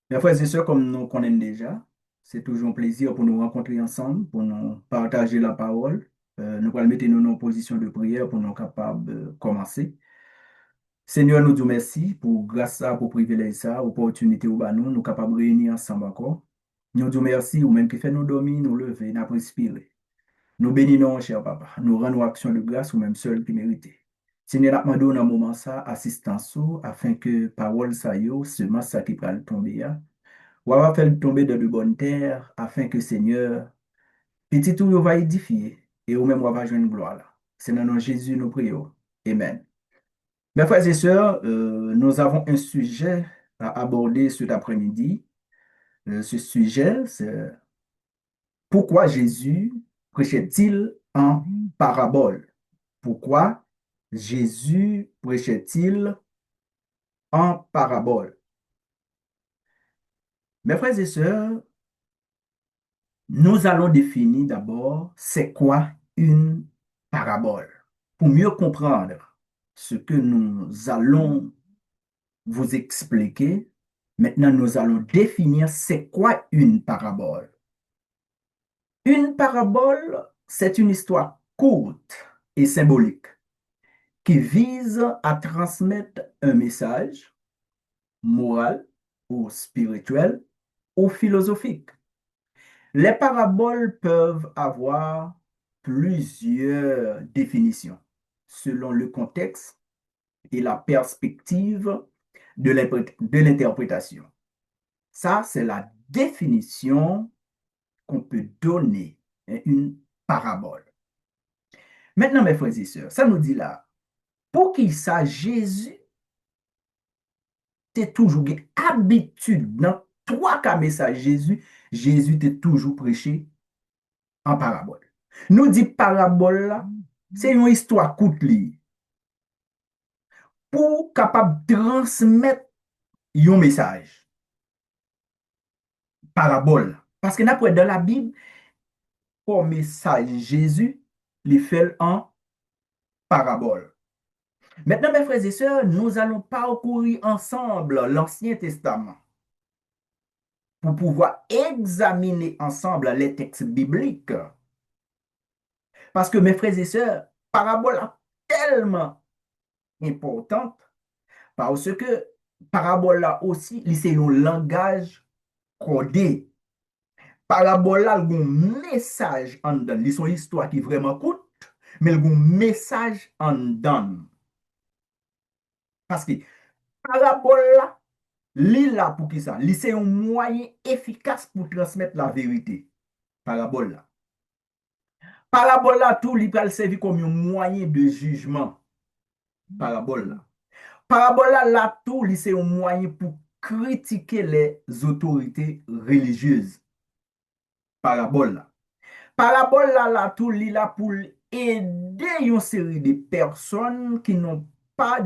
Mes frères et sœurs, comme nous connaissons déjà, c'est toujours un plaisir pour nous rencontrer ensemble, pour nous partager la parole. Nous allons mettre nous en position de prière pour nous capables de commencer. Seigneur, nous disons merci pour grâce à, pour privilège ça, opportunité ou nous, nous capables de réunir ensemble encore. Nous disons merci ou même qui fait nous dormir, nous lever, nous respirer. Nous bénissons, cher papa. Nous rendons action de grâce ou même seul qui mérite. Seigneur, nous demandons dans un moment ça, assistance ou, afin que parole ça yo, semence ça qui va tomber, hein. Ou va faire tomber dans de bonnes terres, afin que Seigneur, petit tout va édifier, et ou même on va jouer une gloire là. C'est dans le nom de Jésus nous prions. Amen. Mes frères et sœurs, nous avons un sujet à aborder cet après-midi. Ce sujet, c'est pourquoi Jésus prêchait-il en parabole? Pourquoi Jésus prêchait-il en parabole? Mes frères et sœurs, nous allons définir d'abord c'est quoi une parabole. Pour mieux comprendre ce que nous allons vous expliquer, maintenant nous allons définir c'est quoi une parabole. Une parabole, c'est une histoire courte et symbolique qui vise à transmettre un message moral ou spirituel ou philosophique. Les paraboles peuvent avoir plusieurs définitions selon le contexte et la perspective de l'interprétation. Ça, c'est la définition qu'on peut donner à une parabole. Maintenant, mes frères et sœurs, ça nous dit là, pour qui ça, Jésus t'es toujours habitude dans trois cas messages Jésus t'est toujours prêché en parabole. Nous dit parabole là, c'est une histoire courte li, pour capable transmettre un message. Parabole. Parce que n'après dans la Bible, pour message Jésus, il fait en parabole. Maintenant, mes frères et sœurs, nous allons parcourir ensemble l'Ancien Testament pour pouvoir examiner ensemble les textes bibliques. Parce que mes frères et sœurs, parabole est tellement importante parce que parabole là aussi, c'est un langage codé. Parabole là, il y a un message en dedans. C'est une histoire qui est vraiment courte, mais il y a un message en dedans. Parce que parabole là, là pour qui ça? C'est un moyen efficace pour transmettre la vérité. Parabole là. Parabole là, tout, il peut servir comme un moyen de jugement. Parabole là. Parabole là, tout, c'est un moyen pour critiquer les autorités religieuses. Parabole là. Parabole là, tout, là pour aider une série de personnes qui n'ont pas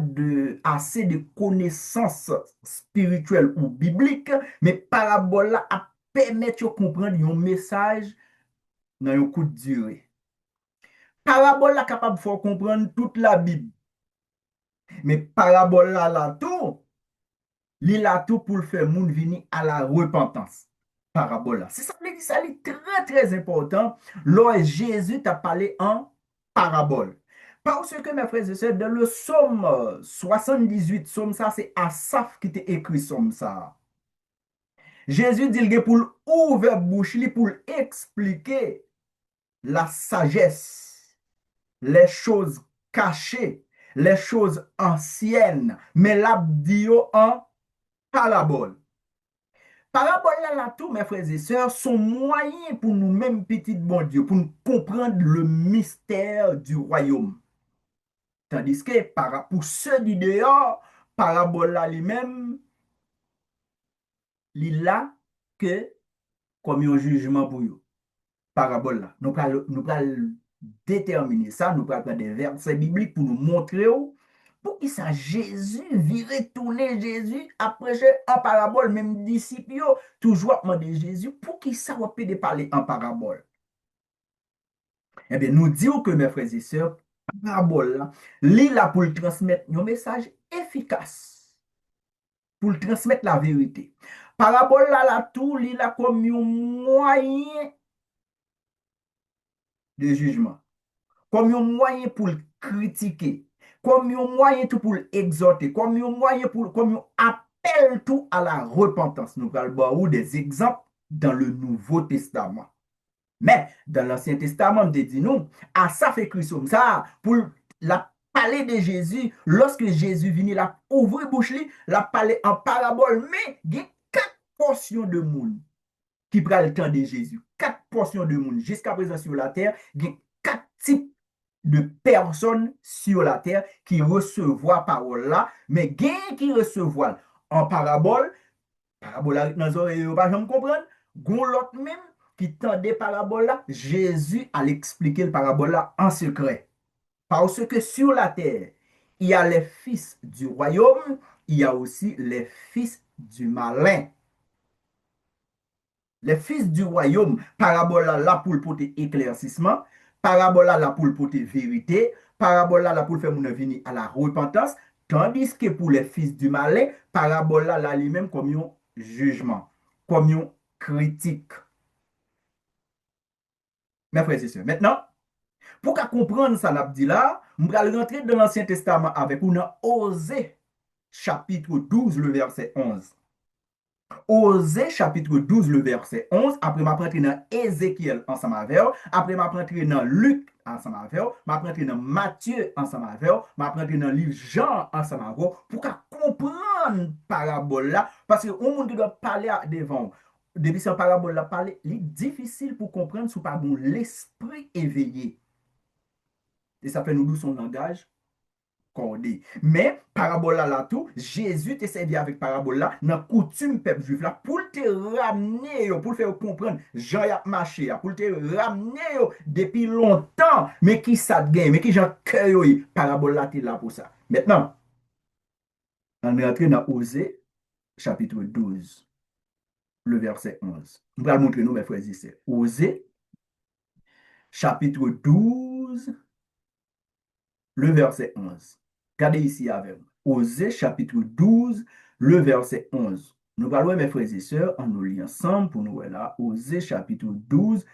assez de connaissances spirituelles ou bibliques, mais parabole là a permettre de comprendre un message dans un coup de durée. Parabole là capable de faire comprendre toute la Bible, mais parabole là tout, il a tout pour le faire moun venir à la repentance. Parabole là. C'est ça, ça est très très important. Lorsque Jésus t'a parlé en parabole. Parce que mes frères et sœurs, dans le psaume 78, psaume ça, c'est Asaph qui t'a écrit psaume ça. Jésus dit que pour ouvrir bouche, pour expliquer la sagesse, les choses cachées, les choses anciennes, mais l'abdio en parabole. Parabole là, tout, mes frères et sœurs, sont moyens pour nous-mêmes, petits bon Dieu, pour nous comprendre le mystère du royaume. Tandis que pour ceux du dehors, parabole là lui-même, il là que comme un jugement pour eux. Parabole là. Nous allons déterminer ça, nous allons prendre des versets bibliques pour nous montrer pour qui ça Jésus virait tourner Jésus après en parabole, même disciples toujours demander Jésus pour qui ça va de parler en parabole. Eh bien, nous disons que mes frères et sœurs, parabole là, là pour transmettre un message efficace, pour transmettre la vérité. Parabole la tout, li la comme un moyen de jugement, comme un moyen pour le critiquer, comme un moyen tout pour l'exhorter, comme un moyen pour, comme un appel tout à la repentance. Nous parlons des exemples dans le Nouveau Testament. Mais dans l'Ancien Testament, on dit nous, à ça fait Christ comme ça, pour la parler de Jésus, lorsque Jésus vient, la ouvre bouche, la parler en parabole, mais il y a 4 portions de monde qui prend le temps de Jésus. 4 portions de monde jusqu'à présent sur la terre, il y a 4 types de personnes sur la terre qui recevoir parole là, mais il y a qui recevoir en parabole, parabole dans les oreilles, pas jamais comprendre, gon l'autre même qui tendait parabole là, Jésus allait expliquer le parabole là en secret. Parce que sur la terre, il y a les fils du royaume, il y a aussi les fils du malin. Les fils du royaume, parabole là pour le porter éclaircissement, parabole là pour le porter vérité, parabole là pour le faire mon venir à la repentance, tandis que pour les fils du malin, parabole là lui-même comme un jugement, comme un critique. Mes frères et sœurs, maintenant, pour comprendre ça, dit là, je vais rentrer dans l'Ancien Testament avec nous dans Osée, chapitre 12, le verset 11. Osée, chapitre 12, le verset 11. Après, je vais rentrer dans Ézéchiel ensemble avec vous. Après, je vais rentrer dans Luc ensemble avec vous. Je vais rentrer dans Matthieu ensemble avec vous. Je vais rentrer dans le livre Jean ensemble avec vous pour comprendre parabole là. Parce que on monde qui doit parler devant. Depuis cette parabole là, parler, c'est difficile pour comprendre si pas l'esprit éveillé. Et ça fait nous son langage cordé. Mais parabole là tout, Jésus te servi avec parabole là dans coutume peuple juif là pour te ramener pour le faire comprendre Jean y a marché pour te ramener depuis longtemps mais qui ça gagne mais qui Jean cœur parabole là là pour ça. Maintenant, on est entré dans Osée chapitre 12 le verset 11. On va montrer nous mes frères et sœurs. Osée chapitre 12 le verset 11. Regardez ici avec moi. Osée chapitre 12, le verset 11. Nous parlons, mes frères et sœurs, on nous lit ensemble pour nous là. Osée chapitre 12,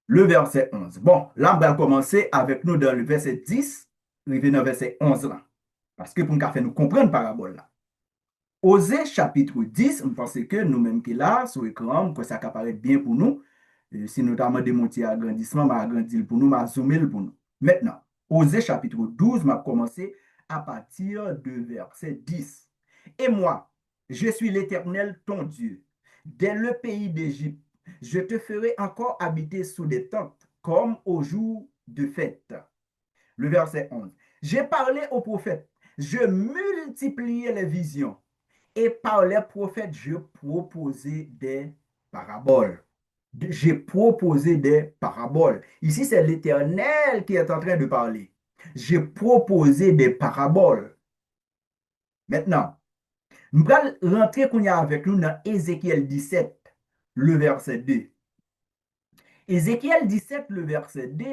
le verset 11. Bon, là, on va commencer avec nous dans le verset 10, arrivé dans le verset 11 là. Parce que pour nous faire nous comprendre parabole là. Osée chapitre 10, je pense que nous-mêmes qui là, sur l'écran, que ça apparaît bien pour nous. Si notamment démonter agrandissement, m'a agrandi pour nous, m'a zoomé pour nous. Maintenant, Osée chapitre 12, m'a commencé à partir de verset 10. Et moi, je suis l'Éternel, ton Dieu. Dès le pays d'Égypte, je te ferai encore habiter sous des tentes, comme au jour de fête. Le verset 11. J'ai parlé aux prophètes, je multipliais les visions, et par les prophètes, je proposais des paraboles. J'ai proposé des paraboles. Ici, c'est l'Éternel qui est en train de parler. J'ai proposé des paraboles. Maintenant, nous allons rentrer avec nous dans Ézéchiel 17, le verset 2. Ézéchiel 17, le verset 2,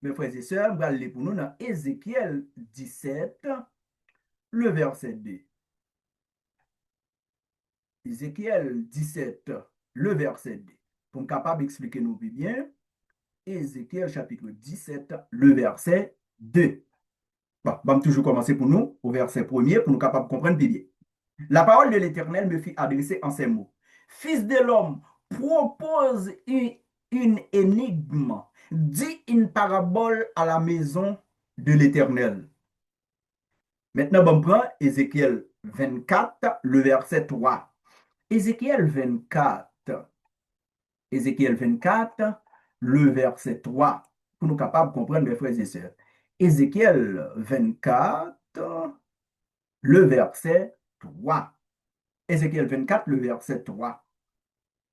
mes frères et sœurs, nous allons lire pour nous dans Ézéchiel 17, le verset 2. Ézéchiel 17, le verset 2. Pour être capable d'expliquer nous plus bien, Ézéchiel chapitre 17, le verset 2. Bon, on va toujours commencer pour nous au verset 1er pour nous capables de comprendre bien. La parole de l'Éternel me fit adresser en ces mots. Fils de l'homme, propose une énigme, dis une parabole à la maison de l'Éternel. Maintenant, on prend Ézéchiel 24, le verset 3. Ézéchiel 24, le verset 3, pour nous capables de comprendre, mes frères et sœurs. Ézéchiel 24, le verset 3. Ézéchiel 24, le verset 3.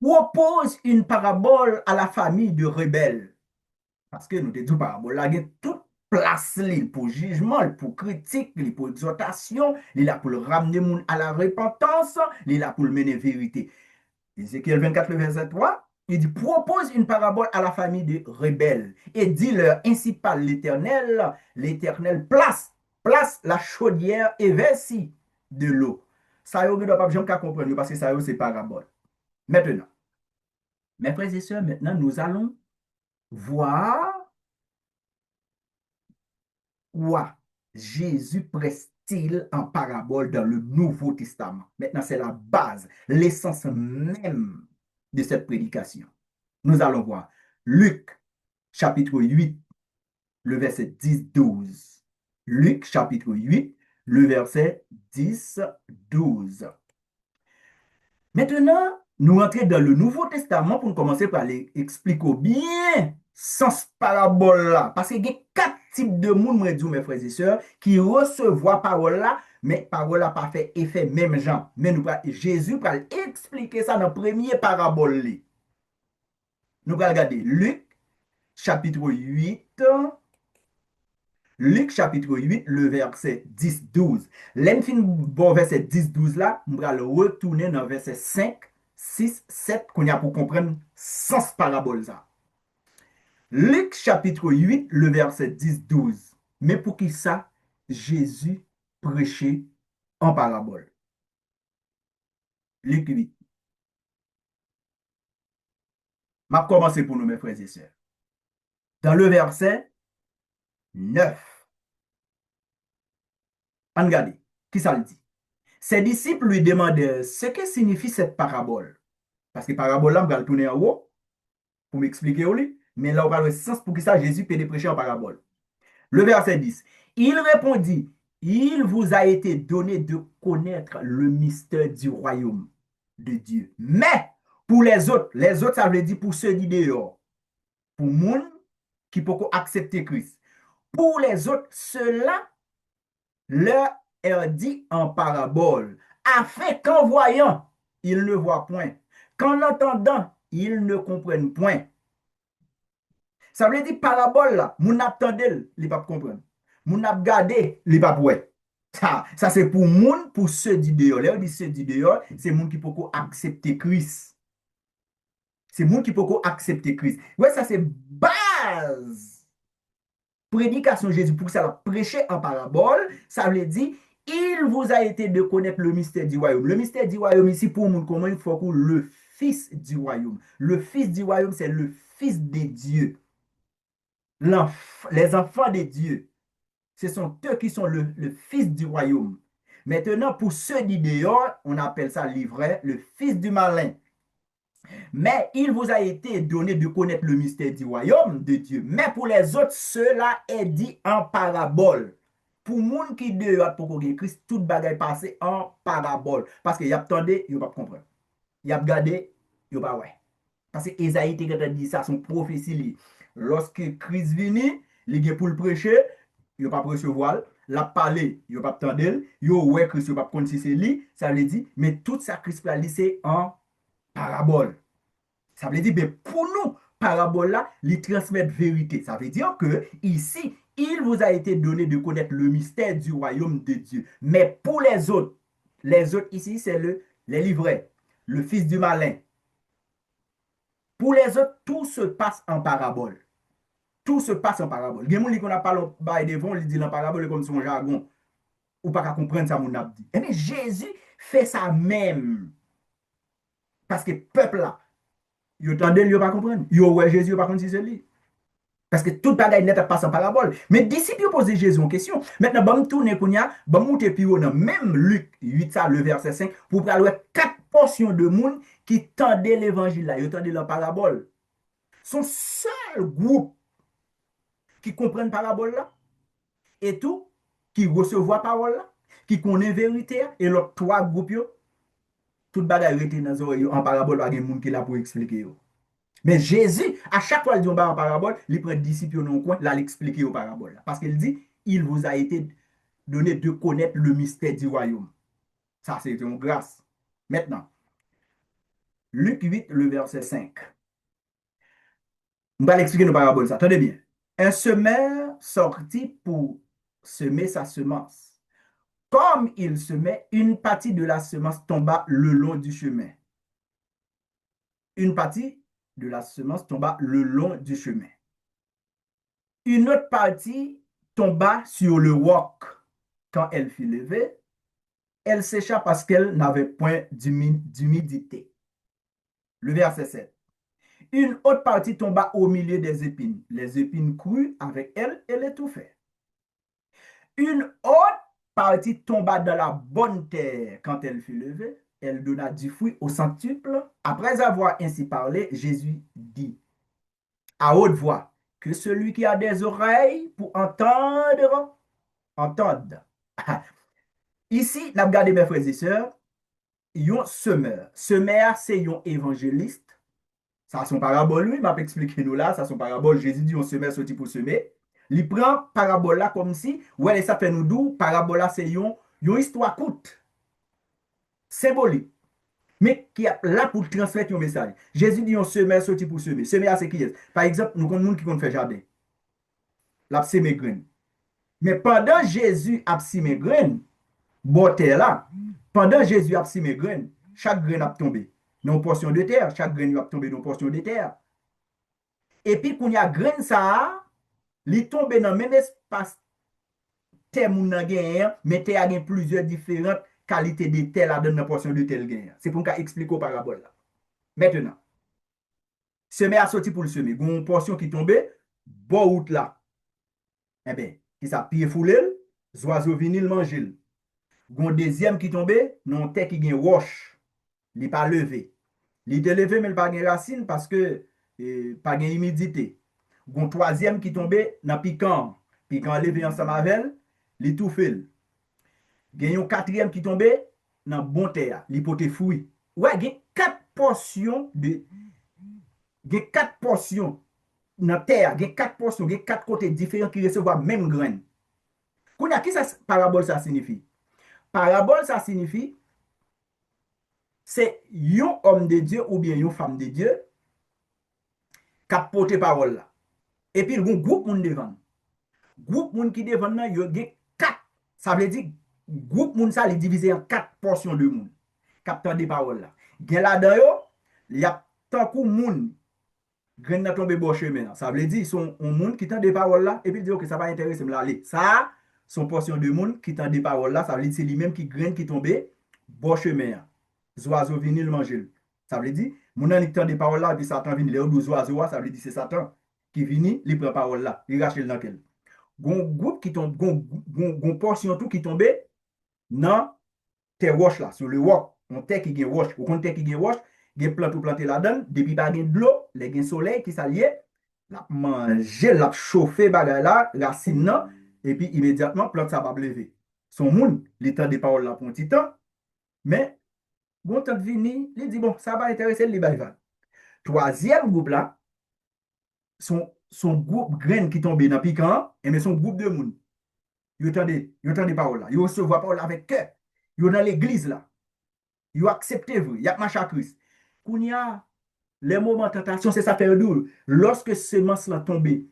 Propose une parabole à la famille de rebelles. Parce que nous te disons parabole, là, il y a toute place pour jugement, pour critique, pour exhortation, il est là pour ramener les gens à la repentance, il est là pour mener vérité. Ézéchiel 24, le verset 3, il dit, propose une parabole à la famille des rebelles et dis-leur, ainsi parle l'Éternel, place la chaudière et versi de l'eau. ça ne doit pas jamais comprendre parce que ça c'est parabole. Maintenant, mes frères et sœurs, maintenant nous allons voir quoi Jésus presse-t-il en parabole dans le Nouveau Testament. Maintenant, c'est la base, l'essence même de cette prédication. Nous allons voir Luc chapitre 8, le verset 10-12. Luc chapitre 8, le verset 10-12. Maintenant, nous rentrons dans le Nouveau Testament pour commencer par expliquer bien sens parabole là. Parce qu'il y a quatre types de monde, mes frères et sœurs, qui recevoir parole là, mais parole là pas fait effet même genre. Mais Jésus va expliquer ça dans le premier parabole. Nous allons regarder Luc chapitre 8. Luc chapitre 8, le verset 10-12. L'enfin bon verset 10-12 là, on va le retourner dans verset 5, 6, 7, qu'on y a pour comprendre sens parabole ça. Luc chapitre 8, le verset 10-12. Mais pour qui ça, Jésus prêchait en parabole. Luc 8. Je vais commencer pour nous, mes frères et sœurs. Dans le verset 9. Regardez, qui ça le dit? Ses disciples lui demandèrent ce que signifie cette parabole. Parce que parabole là, on va le tourner en haut pour m'expliquer. Mais là, on va le sens pour que ça, Jésus peut prêcher en parabole. Le verset 10. Il répondit, il vous a été donné de connaître le mystère du royaume de Dieu. Mais pour les autres, ça veut dire pour ceux qui dehors, pour monde qui peut accepter Christ. Pour les autres, cela leur est dit en parabole, afin qu'en voyant, ils ne voient point, qu'en entendant, ils ne comprennent point. Ça veut dire parabole là, moun ap tendel, li pas comprendre. Moun ap gade, li pas ouais. Ça c'est pour moun, pour ceux du dehors. Là, on dit ceux du dehors, c'est moun qui peut accepter Christ. C'est moun qui peut accepter Christ. Ouais, ça c'est base. Prédication Jésus pour ça la prêcher en parabole, ça veut dire il vous a été de connaître le mystère du royaume. Le mystère du royaume ici pour moun comment il faut que le fils du royaume. Le fils du royaume c'est le fils de Dieu. Les enfants de Dieu, ce sont eux qui sont le fils du royaume. Maintenant, pour ceux du dehors, on appelle ça l'ivraie, le fils du malin. Mais il vous a été donné de connaître le mystère du royaume de Dieu. Mais pour les autres, cela est dit en parabole. Pour les gens qui dehors pour Christ, tout bagaille passé en parabole. Parce qu'il y a attendu, il ne pas comprendre. Il y a regardé, il ne pas ouais. Parce que Esaïe a dit ça, son prophétie. Lorsque Christ vient, il est pour le prêcher, il ne pas recevoir, la parler, il ne pas attendre, il ouais Christ, il ne pas connaître si c'est lui, ça veut dire, mais tout ça Christ a c'est en parabole. Ça veut dire, mais pour nous, parabole là, il transmet vérité. Ça veut dire que ici, il vous a été donné de connaître le mystère du royaume de Dieu. Mais pour les autres ici, c'est les livrets, le fils du malin. Pour les autres, tout se passe en parabole. Tout se passe en parabole. Il y a des gens qui n'ont pas parlé devant, ils disent en parabole comme son jargon. Ou pas qu'à comprendre ça, mon a dit. Et bien, Jésus fait ça même. Parce que le peuple là, il entendait, il ne pas comprendre. Il ouais Jésus, il ne pas comprendre si c'est lui. Parce que tout bagaille net passe en parabole. Mais disciples posaient Jésus une question. Maintenant, je vais tourner, je vais monter plus haut dans même Luc 8, ça, le verset 5, pour parler quatre portions de monde qui tendaient l'évangile là, ils tendaient la parabole. Son seul groupe qui comprennent parabole là, et tout, qui recevoir parole là, qui connaît vérité, et l'autre trois groupes, tout bagaille était dans les oreilles en parabole, il y a des gens qui là pour expliquer. Mais Jésus, à chaque fois qu'il dit en parabole, il prend disciples dans le coin, là, il explique en parabole. Parce qu'il dit, il vous a été donné de connaître le mystère du royaume. Ça, c'est une grâce. Maintenant, Luc 8, le verset 5. On va l'expliquer dans la parabole, ça. Attendez bien. Un semeur sortit pour semer sa semence. Comme il semait, une partie de la semence tomba le long du chemin. Une partie de la semence tomba le long du chemin. Une autre partie tomba sur le roc. Quand elle fut levée, elle sécha parce qu'elle n'avait point d'humidité. Le verset 7. Une autre partie tomba au milieu des épines. Les épines crurent avec elle et l'étouffèrent. Une autre partie tomba dans la bonne terre. Quand elle fut levée, elle donna du fruit au centuple. Après avoir ainsi parlé, Jésus dit à haute voix que celui qui a des oreilles pour entendre, entende. Ici, nous regardons mes frères et sœurs, yon semeur. Semeur, c'est yon évangéliste. Ça, son parabole, lui, m'a expliqué nous là, ça, son parabole, Jésus dit, on semeur sorti pour semer. Il prend parabole là comme si, ouais, ça fait nous d'où, parabole là, c'est yon histoire courte, symbolique, mais qui est là pour transmettre un message. Jésus dit, on semeur sorti pour semer. Semer, c'est qui est? Par exemple, nous avons des gens qui ont fait jardin. L'a semé graine. Mais pendant Jésus a semé graine, bon terre là, pendant Jésus a semé graine, chaque graine a tombé dans une portion de terre, chaque graine a tombé dans une portion de terre. Et puis, quand il y a graine ça, il tombe dans le même espace terre moun nan gen, mais terre a plusieurs différentes qualités de terre là dans une portion de terre gen. C'est pour qu'on explique au parabole là. Maintenant, semer a sorti pour le semer. Une portion qui tombe, bon route là. Eh bien, qui ça pied foulé, oiseaux vinil manger. Gon deuxième qui tombe, non terre qui gen roche, il pas levé. Il est levé mais il pas gen racine parce que pas gen humidité. Gon troisième qui tombe dans piquant, piquant levé ensemble avec, il tout fait. Gen yon quatrième qui tombe dans bon terre, il pote fruit. Ouais, gen quatre portions dans terre, gen quatre portions, gen quatre côtés différents qui recevoir même graine. Kounya, qui ça parabole ça signifie? Parabole ça signifie c'est yon homme de Dieu ou bien yon femme de Dieu qui a porté parole là. Et puis, il y a un groupe moun devant. Groupe moun qui devant nan, yon gen quatre. Ça veut dire, groupe moun ça, il divisé en quatre portions de moun. Capteur des paroles là. Gen là dedans il y a tant kou moun grain n'a tombé bon chemin. Ça veut dire son un moun qui tend des paroles là et puis dit OK, ça va intéresser me aller. Ça son portion de moun qui tend des paroles là, ça veut dire c'est lui-même qui grain qui tombé bon chemin. Oiseaux venir le manger. Ça veut dire moun nan qui tend des paroles là et puis Satan vient les deux oiseaux, ça veut dire c'est Satan qui vient, il prend parole là, il rache dans quel. Gon groupe qui tombe gon portion tout qui tombé dans terre roche là, sur le roc, on terre qui gen roche, ou kon terre qui gen roche, gen plante ou planté là-dedans, depuis pas gen de l'eau, les gen soleil qui s'allié, la manger, la chauffer bagay là, racine nan, et puis immédiatement plante ça va lever. Son moun, les temps des paroles là pour un petit temps, mais bon temps vini, il dit bon, ça va intéresser le bagay. Troisième groupe là, son groupe graine qui tombe dans piquant, et mais son groupe de moun. Yo tend des paroles là, yo recevoir parole avec cœur. Yo dans l'église là. Yo accepté vous, y a marché à Christ. Kounya, les moments de tentation, c'est ça faire doux. Lorsque semence là tombé,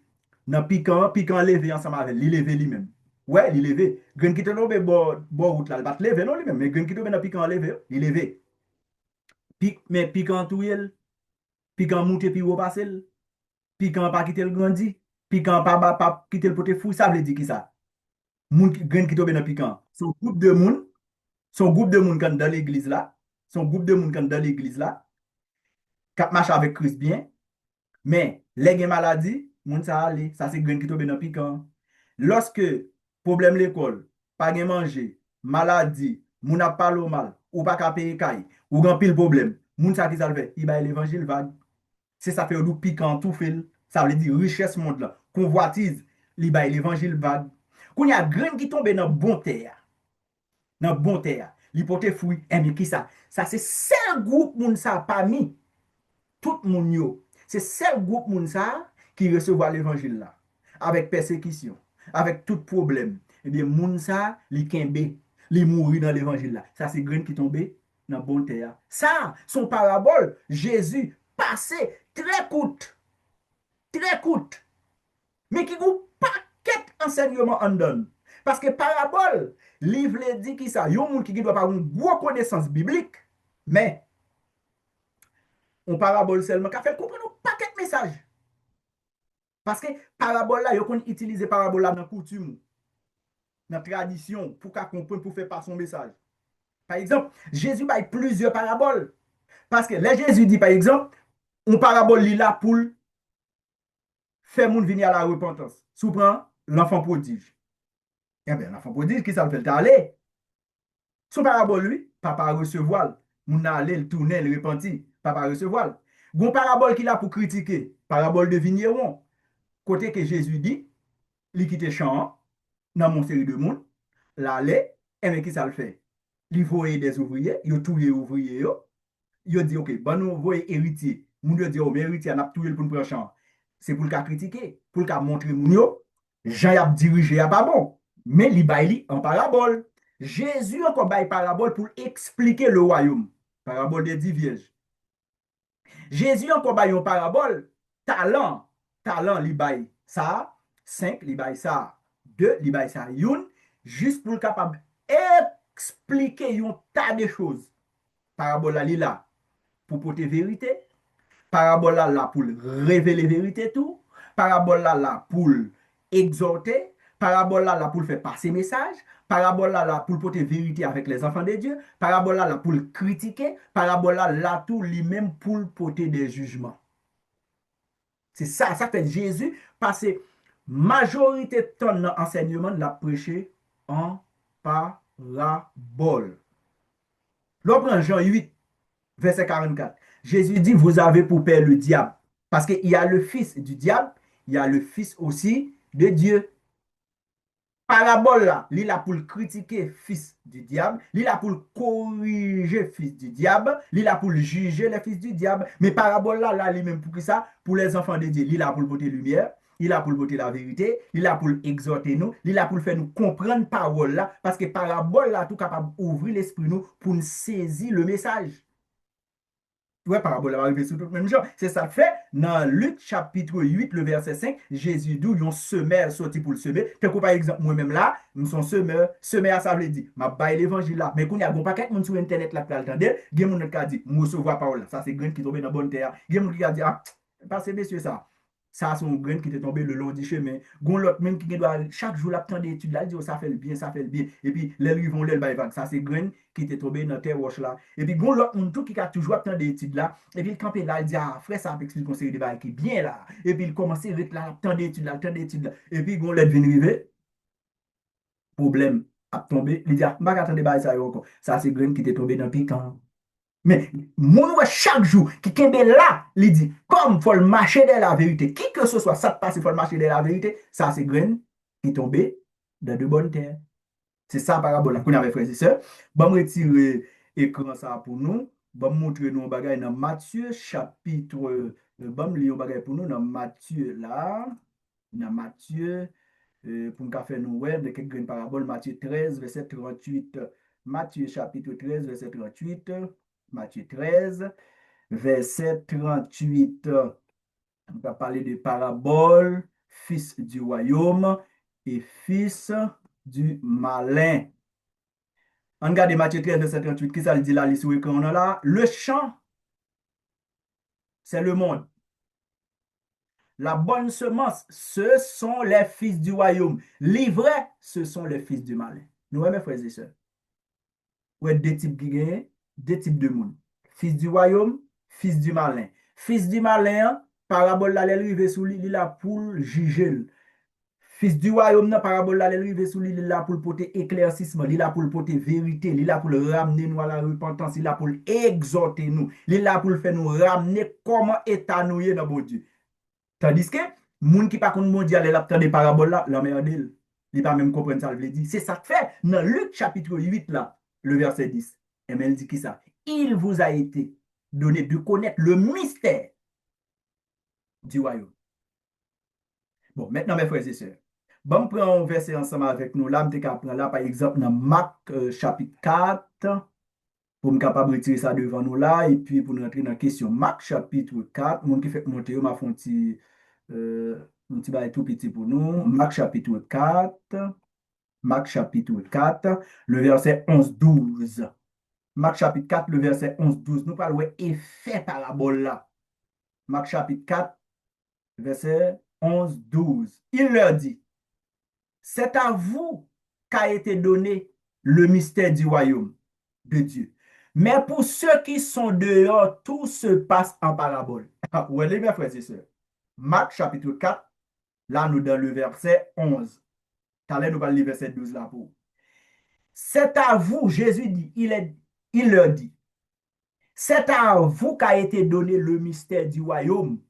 dans piquant levé ensemble avec, il levé lui-même. Ouais, il levé. Grain qui te tombé bon route là, il va lever non lui-même, mais grain qui tombé dans piquant levé, il levé. Mais piquant tout il, piquant monter puis repasser, piquant pas quitter le grandi, piquant pas quitter le pote fou, ça veut dire qui ça? Moun grain qui tombé dans piquant. Son groupe de moun dans l'église là, son groupe de moun dans l'église là, qui marche avec Christ bien, mais les gens maladie, moun ça aller, ça c'est grain qui tombe dans piquant. Lorsque problème l'école, pas de manger, maladie, moun a pas le mal, ou pas qu'à payer caille, ou grand pile problème, moun ça qui ça le fait, il va l'évangile vague. C'est ça fait du piquant tout fait, ça veut dire richesse monde là, convoitise, il va l'évangile vague. Quand il y a grain qui tombe dans bon terre, il porte fruit, et bien qui ça? Ça c'est seul groupe moun ça pas mis tout moun yo. C'est seul groupe moun ça qui recevoir l'évangile là avec persécution, avec tout problème. Et bien moun ça li kembe, li mourir dans l'évangile là. Ça c'est grain qui tombé dans bon terre. Ça, son parabole, Jésus passé très courte, mais qui vous paquet enseignement en donne. Parce que parabole, livre dit qui ça, yon moun qui doit pas une bonne connaissance biblique, mais on parabole seulement qui fait comprendre un paquet de messages. Parce que parabole là, yon utilise parabole là dans coutume, dans tradition pour qu'à comprendre pour faire passer son message. Par exemple, Jésus baille plusieurs paraboles. Parce que là, Jésus dit, par exemple, une parabole là pour faire moun venir à la repentance. Souvent, l'enfant prodige. Eh bien, l'enfant prodige, qui ça le fait aller? Son parabole, lui, papa recevoir. Moun a aller, le tourner, le repentir. Papa recevoir. Gon parabole qu'il a pour critiquer. Parabole de vigneron. Côté que Jésus dit, il quitte champ dans mon série de monde, l'aller, et bien qui ça le fait? Il voyait des ouvriers, il tous les ouvriers, il dit, ok, bon, nous voyons héritier. Moun dit, oh, mais héritier, on a tout pour nous prendre champ. C'est pour le cas critiquer, pour le cas montrer moun yo, Jean a dirigé a pas bon, mais il baille en parabole. Jésus encore baille parabole pour expliquer le royaume. Parabole des 10 vierges. Jésus encore baille en parabole, talent, talent li baille ça, 5 li baille ça, 2 li baille ça, une, juste pour le capable expliquer un tas de choses. Parabole là pour porter vérité, parabole là pour révéler vérité tout, parabole là pour exhorter, parabole là pour faire passer message, parabole là pour porter vérité avec les enfants de Dieu, parabole là pour critiquer, parabole là tout lui-même pour porter des jugements. C'est ça, ça fait Jésus passer majorité de temps dans l'enseignement de la prêcher en parabole. L'on prend Jean 8, verset 44. Jésus dit, vous avez pour père le diable. Parce qu'il y a le fils du diable, il y a le fils aussi de Dieu. Parabole là, il a pour critiquer fils du diable, il a pour corriger fils du diable, il a pour juger les fils du diable. Mais parabole là, lui-même pour ça, pour les enfants de Dieu, il a pour porter lumière, il a pour porter la vérité, il a pour exhorter nous, il a pour faire nous comprendre parole là, parce que parabole là, tout capable d'ouvrir l'esprit nous pour nous saisir le message. Ouais, parabole va arriver sur tout le même genre. C'est ça fait, dans Luc chapitre 8, le verset 5, Jésus dit, yon semeur sorti pour le semer. Fait que par exemple, moi-même là, nous sommes semeur, semeur ça veut dire, ma baille l'évangile là. Mais quand il y a bon paquet de monde sur internet là, pour l'entendre, il y a monde qui a dit, moi recevoir parole là. Ça c'est grain qui tombe dans la bonne terre. Il y a monde qui a dit, ah, passez messieurs ça. Ça, c'est un grain qui est tombé le long du chemin. Gon l'autre même qui doit chaque jour l'attendre d'études là, il dit oh, ça fait le bien, ça fait le bien. Et puis les lui vont les bail. Ça c'est grain qui était tombé dans terre roche là. Et puis gon l'autre monde tout qui a toujours attendre d'études là, et puis il campé là, il dit ah frère ça explique conseil de bail qui bien là. Et puis il commence à être là, attendre d'études là, attendre d'études là. Et puis gon l'autre vient arriver, problème a tombé, il dit ah, pas attendre bail ça encore. Ça c'est grain qui était tombé dans piquant. Mais mon chaque jour qui kembe là, il dit comme faut le marcher de la vérité, qui que ce soit, ça passe, il faut le marcher de la vérité, ça c'est graine qui tombe dans de bonnes terres. C'est ça parabole qu'on avait frères et sœurs. Bon retirer écran ça pour nous, bon montrer nous bagay dans Matthieu chapitre bon lire bagay pour nous dans Matthieu là, dans Matthieu pour nous faire nous ouais de quelques paraboles Matthieu 13 verset 38. Matthieu chapitre 13 verset 38. Matthieu 13, verset 38. On va parler de parabole, fils du royaume et fils du malin. On regarde Matthieu 13, verset 38, qui ça dit là, sur l'écran là? Le champ, c'est le monde. La bonne semence, ce sont les fils du royaume. Livrés, ce sont les fils du malin. Nous, mes frères et sœurs, ouais, deux types qui gagnent, deux types de monde. Fils du royaume, fils du malin. Fils du malin, parabole là, l'arrivée sous lui, il a pour juger. Fils du royaume, parabole là, l'arrivée sous lui, il a pour porter éclaircissement, il a pour porter vérité, il a pour ramener nous à la repentance, il a pour exhorter nous, il a pour faire nous ramener comment état nous dans bon Dieu. Tandis que, moun qui pas contre mondial, il a des paraboles là, la merde, il pas même comprendre ça, il veut dire. C'est ça que fait dans Luc chapitre 8 là, le verset 10. Et bien, il dit qui ça? Il vous a été donné de connaître le mystère du royaume. Bon, maintenant, mes frères et sœurs, bon, prends un verset ensemble avec nous. Là, je prendre là, par exemple, dans Marc chapitre 4, pour me capable de retirer ça devant nous là, et puis pour nous rentrer dans la question. Marc chapitre 4, mon qui fait monter, m'a fait un petit bail tout petit pour nous. Marc chapitre 4, Marc chapitre 4, le verset 11-12. Marc chapitre 4, le verset 11-12. Nous parlons effet parabole là. Marc chapitre 4, verset 11-12. Il leur dit, c'est à vous qu'a été donné le mystère du royaume, de Dieu. Mais pour ceux qui sont dehors, tout se passe en parabole. Vous voyez, mes frères et sœurs. Marc chapitre 4, là, nous dans le verset 11. Tout à l'heure, nous parlons du verset 12 là pour. C'est à vous, Jésus dit, il leur dit, c'est à vous qu'a été donné le mystère du royaume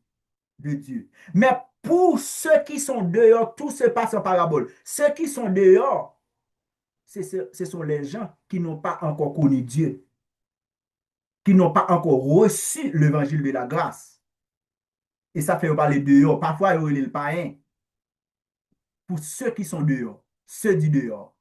de Dieu. Mais pour ceux qui sont dehors, tout se passe en parabole. Ceux qui sont dehors, ce sont les gens qui n'ont pas encore connu Dieu, qui n'ont pas encore reçu l'évangile de la grâce. Et ça fait parler dehors. Parfois, il y a le païen. Pour ceux qui sont dehors, ceux du dehors.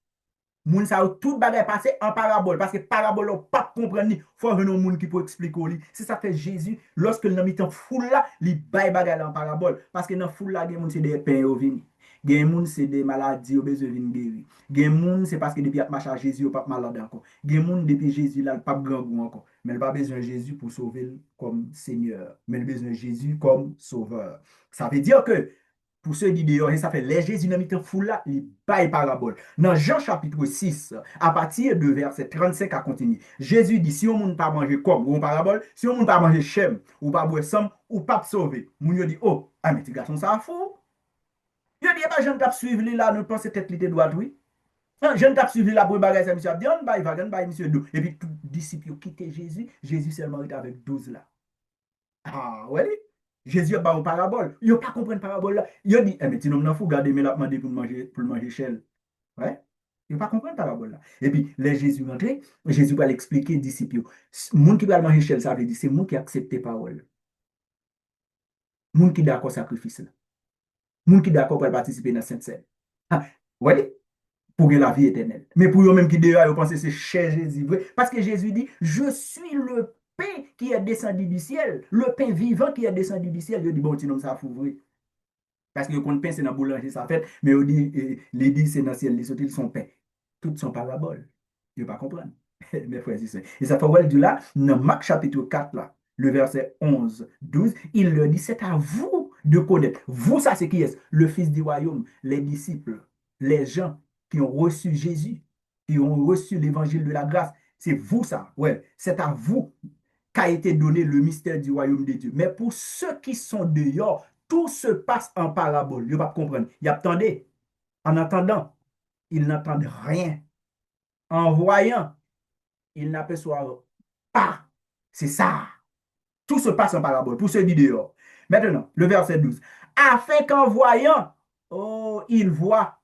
Moun sa ou tout bagay passe en parabole. Parce que parabole ou pas comprendre ni. Faut venir moun qui peut expliquer li. C'est ça fait Jésus, lorsque le nan mitan foule là, li bay bagay en parabole. Parce que dans foule là, gen moun c'est des pains au vini. Gen moun c'est des maladies au besoin vin guéri. Gen moun c'est parce que depuis marche à Jésus ou pas malade encore. Gen moun depuis Jésus là, pas grand goût encore. Mais il pas besoin de Jésus pour sauver comme Seigneur. Mais il besoin de Jésus comme sauveur. Ça veut dire que pour ceux qui dehors, et ça fait les Jésus dans mitan foule là, il bail parabole. Dans Jean chapitre 6, à partir de verset 35 à continuer, Jésus dit, si on ne pas manger comme, ou en parabole, si on ne pas manger chem, ou pas boire sam, ou pas sauver, moun yo dit, oh, ah mais ti garçon ça fou. Yo dit, bah, je ne tape suivre li là, ne pense tête li te droite, oui. Je ne tape suivre li là pour bagay ça, monsieur a dit, on bail, monsieur dou. Et puis tout disciple quitté Jésus, Jésus seulement est avec 12 là. Ah, ouais. Jésus a pas une parabole. Il n'a pas compris une parabole là. Il a dit, eh, mais tu n'as pas garder, mais la demandé pour manger shell. Ouais. Il n'a pas compris une parabole là. Et puis, les Jésus rentré, Jésus va l'expliquer aux disciples. Moun qui va manger shell, ça veut dire, c'est moun qui accepte la parole. Moun qui d'accord sacrifice là. Moun qui d'accord pour participer dans Sainte-Seine. Ah, ouais. Pour la vie éternelle. Mais pour eux-mêmes qui dehors, ils pensent que c'est cher Jésus. Parce que Jésus dit, je suis le pain qui est descendu du ciel, le pain vivant qui est descendu du ciel. Il dit, bon, sinon ça fout vrai. Parce que le pain, c'est dans le boulanger, ça fait, mais on dit, les dit, c'est dans le ciel, les autres, ils sont pain. Toutes sont paraboles. Je ne pas comprendre. Mes frères et sœurs. Et ça fait voir du là, dans Marc chapitre 4, là, le verset 11, 12, il leur dit, c'est à vous de connaître. Vous, ça, c'est qui est? Le Fils du royaume, les disciples, les gens qui ont reçu Jésus, qui ont reçu l'évangile de la grâce. C'est vous, ça. Ouais, c'est à vous qu'a été donné le mystère du royaume de Dieu. Mais pour ceux qui sont dehors, tout se passe en parabole. Ils ne pas comprendre. Ils attendent. En attendant, ils n'entendent rien. En voyant, ils n'aperçoivent pas. C'est ça. Tout se passe en parabole pour ceux du dehors. Maintenant, le verset 12. Afin qu'en voyant, oh, ils voient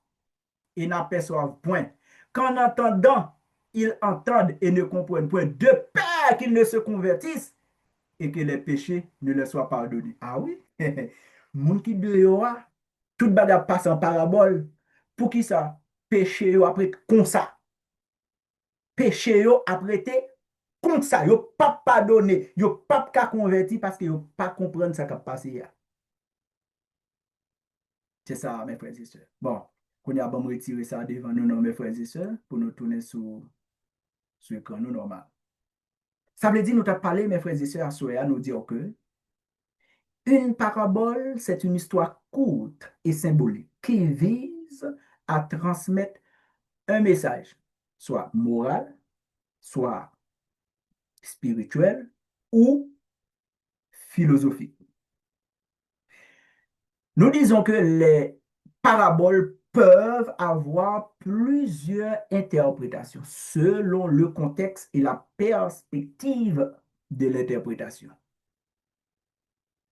et n'aperçoivent point. Qu'en entendant, ils entendent et ne comprennent point. De peur qu'ils ne se convertissent et que les péchés ne leur soient pardonnés. Ah oui? Moun qui dehors, tout bagage passe en parabole. Pour qui ça? Péché après comme ça. Péché après comme ça. Yo pas pardonné. Yo pas qu'à convertir parce que yo pas comprendre ça qui a passé. C'est ça, mes frères et sœurs. Bon, qu'on a bon retirer ça devant nous, mes frères et sœurs, pour nous tourner sur l'écran nous normal. Ça veut dire, nous t'as parlé, mes frères et sœurs, à Soya, nous dire que une parabole, c'est une histoire courte et symbolique qui vise à transmettre un message, soit moral, soit spirituel ou philosophique. Nous disons que les paraboles peuvent avoir plusieurs interprétations selon le contexte et la perspective de l'interprétation.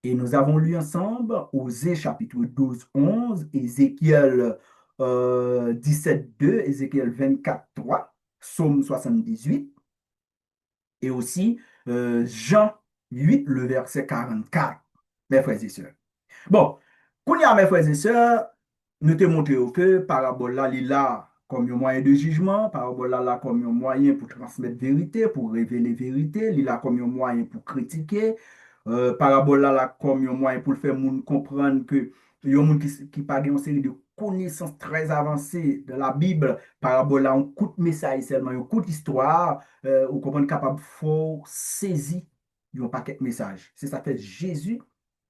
Et nous avons lu ensemble Osée chapitre 12, 11, Ézéchiel 17, 2, Ézéchiel 24, 3, Psaume 78, et aussi Jean 8, le verset 44, mes frères et sœurs. Bon, kounya mes frères et sœurs, nous te montrons que parabole là, il là comme un moyen de jugement, parabole là comme un moyen pour transmettre vérité, pour révéler vérité, il là comme un moyen pour critiquer, parabole là comme un moyen pour faire moun comprendre que il y a un monde qui pas une série de connaissances très avancées de la Bible, parabole là, on coûte message seulement, on coûte histoire, ou comprendre capable faut saisir un paquet de messages. C'est ça fait Jésus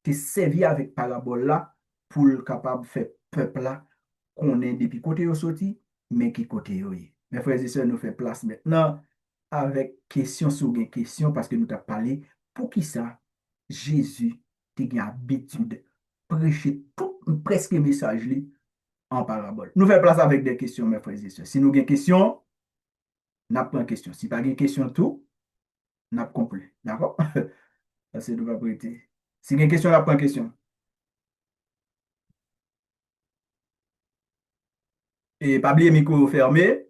qui servi avec parabole là pour le capable de faire peuple là qu'on est depuis côté au sorti, mais qui côté yo. Mes frères et sœurs, nous fait place maintenant avec question sur une question parce que nous t'avons parlé pour qui ça Jésus a une habitude prêcher tout presque message li en parabole. Nous faisons place avec des questions, mes frères et sœurs. Si nous avons des questions, nous prenons question. Si pas de question tout, nous compris. D'accord? Ça, c'est nous va prêter. Si vous avez une question, nous prenons question. Et pas oublier micro fermé.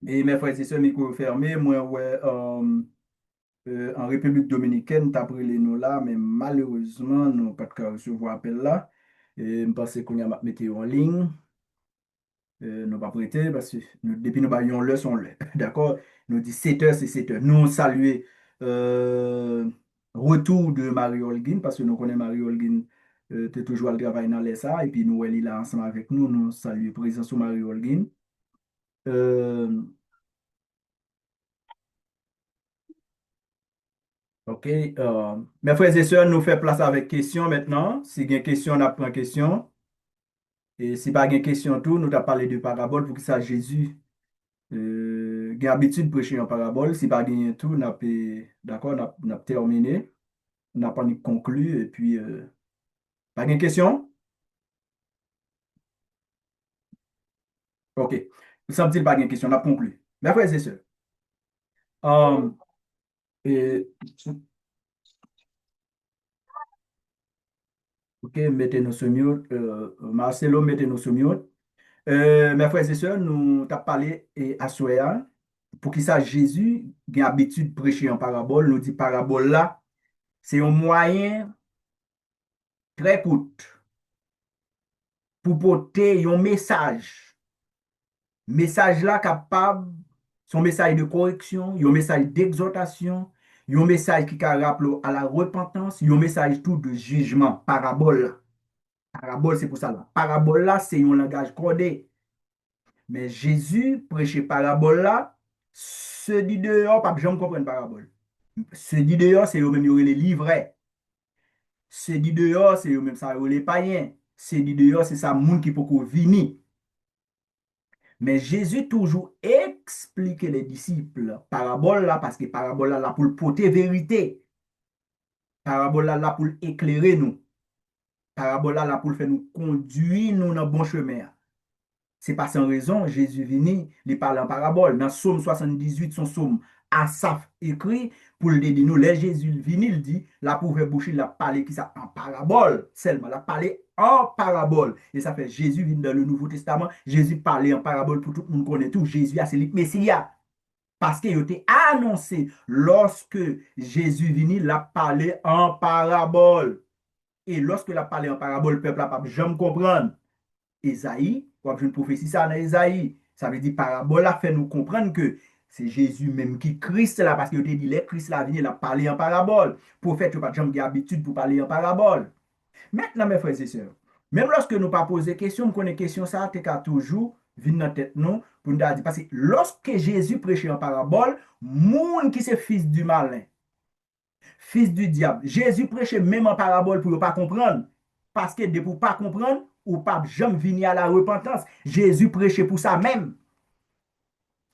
Et mes frères et sœurs, micro fermé. Moi, ouais, en République dominicaine, tu as pris les noms là, mais malheureusement, nous n'avons pas de recevoir appel là. Et je pense qu'on a mis en ligne. Nous pas prêter parce que depuis nous baillons l'heure, son l'heure. D'accord? Nous dit 7 heures, c'est 7 heures. Nous on salue euh, retour de Marie Holguin parce que nous connaissons Marie Holguin, tu toujours le travail dans les ça. Et puis nous, elle est là ensemble avec nous. Nous saluons présence de Marie Holguin. Euh, OK. Mes frères et sœurs, nous faisons place avec question maintenant. Si il y a une question, on apprend question. Et si pas de question, tout, nous t'as parlé de parabole pour que ça Jésus. J'ai l'habitude de prêcher en parabole. Si pas gagné tout, d'accord, on a terminé. On n'a pas conclu. Et puis, pas de question? OK. Il semble-t-il pas de question. On a conclu. Mes frères et sœurs, euh, et- OK, mettez-nous sur mute. Marcelo, mettez-nous sur mute. Mes frères et sœurs, nous t'as parlé à Soya pour qui ça Jésus a l'habitude de prêcher en parabole. Nous dit parabole là, c'est un moyen très court pour porter un message. Message là capable, son message de correction, un message d'exhortation, un message qui rappelle à la repentance, un message tout de jugement. Parabole là. Parabole, c'est pour ça là. Parabole là, c'est un langage codé. Mais Jésus prêchait parabole là, se dit dehors, pas jamais comprendre parabole. Se dit dehors, c'est eux-mêmes les livrets. Se dit dehors, c'est eux-mêmes ça les païens. Se dit dehors, c'est ça monde qui peut venir. Mais Jésus toujours expliquait les disciples parabole là parce que parabole là pour porter vérité. Parabole là pour éclairer nous. Parabole là pour faire nous conduire nous dans le bon chemin. C'est pas sans raison, Jésus vini, il parle en parabole. Dans Psaume 78, son psaume, Asaph écrit pour le dire nous, les Jésus vini, il dit, la pauvre bouche, il a parlé qui ça en parabole seulement, il a parlé en parabole. Et ça fait Jésus vient dans le Nouveau Testament, Jésus parlait en parabole pour tout le monde connaît tout. Jésus, c'est le Messie. Parce qu'il a été annoncé lorsque Jésus vini, il a parlé en parabole. Et lorsque il a parlé en parabole, le peuple n'a pas jamais comprendre. Esaïe, ou une prophétie ça dans Esaïe. Ça veut dire parabole là fait nous comprendre que c'est Jésus même qui Christ là, parce qu'il a dit, les Christ là, il a parlé en parabole. Prophète, tu pas jamais d'habitude pour parler en parabole. Maintenant, mes frères et sœurs, même lorsque nous pas poser question, nous connaissons question ça, tu toujours venir dans tête nous pour nous dire, parce que lorsque Jésus prêchait en parabole, monde qui c'est fils du malin, fils du diable. Jésus prêchait même en parabole pour ne pas comprendre. Parce que de pour ne pas comprendre, ou pas jamais venir à la repentance. Jésus prêchait pour ça même.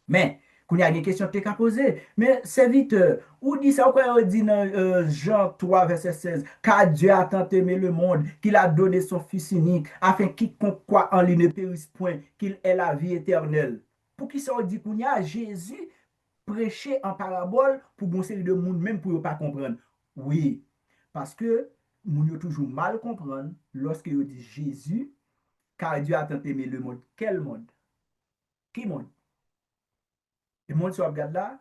Mais, quand il y a des questions que tu as posées, mais c'est vite, où dit ça, quoi, dit dans Jean 3, verset 16, car Dieu a tant aimé le monde qu'il a donné son Fils unique, afin quiconque croit en lui ne périsse point, qu'il ait la vie éternelle. Pour qui ça dit qu'on y a Jésus prêcher en parabole pour bon série de monde, même pour ne pas comprendre. Oui, parce que nous toujours mal comprendre lorsque vous dit Jésus, car Dieu a tant aimé le monde. Quel monde? Qui monde? Le monde sur regarde là?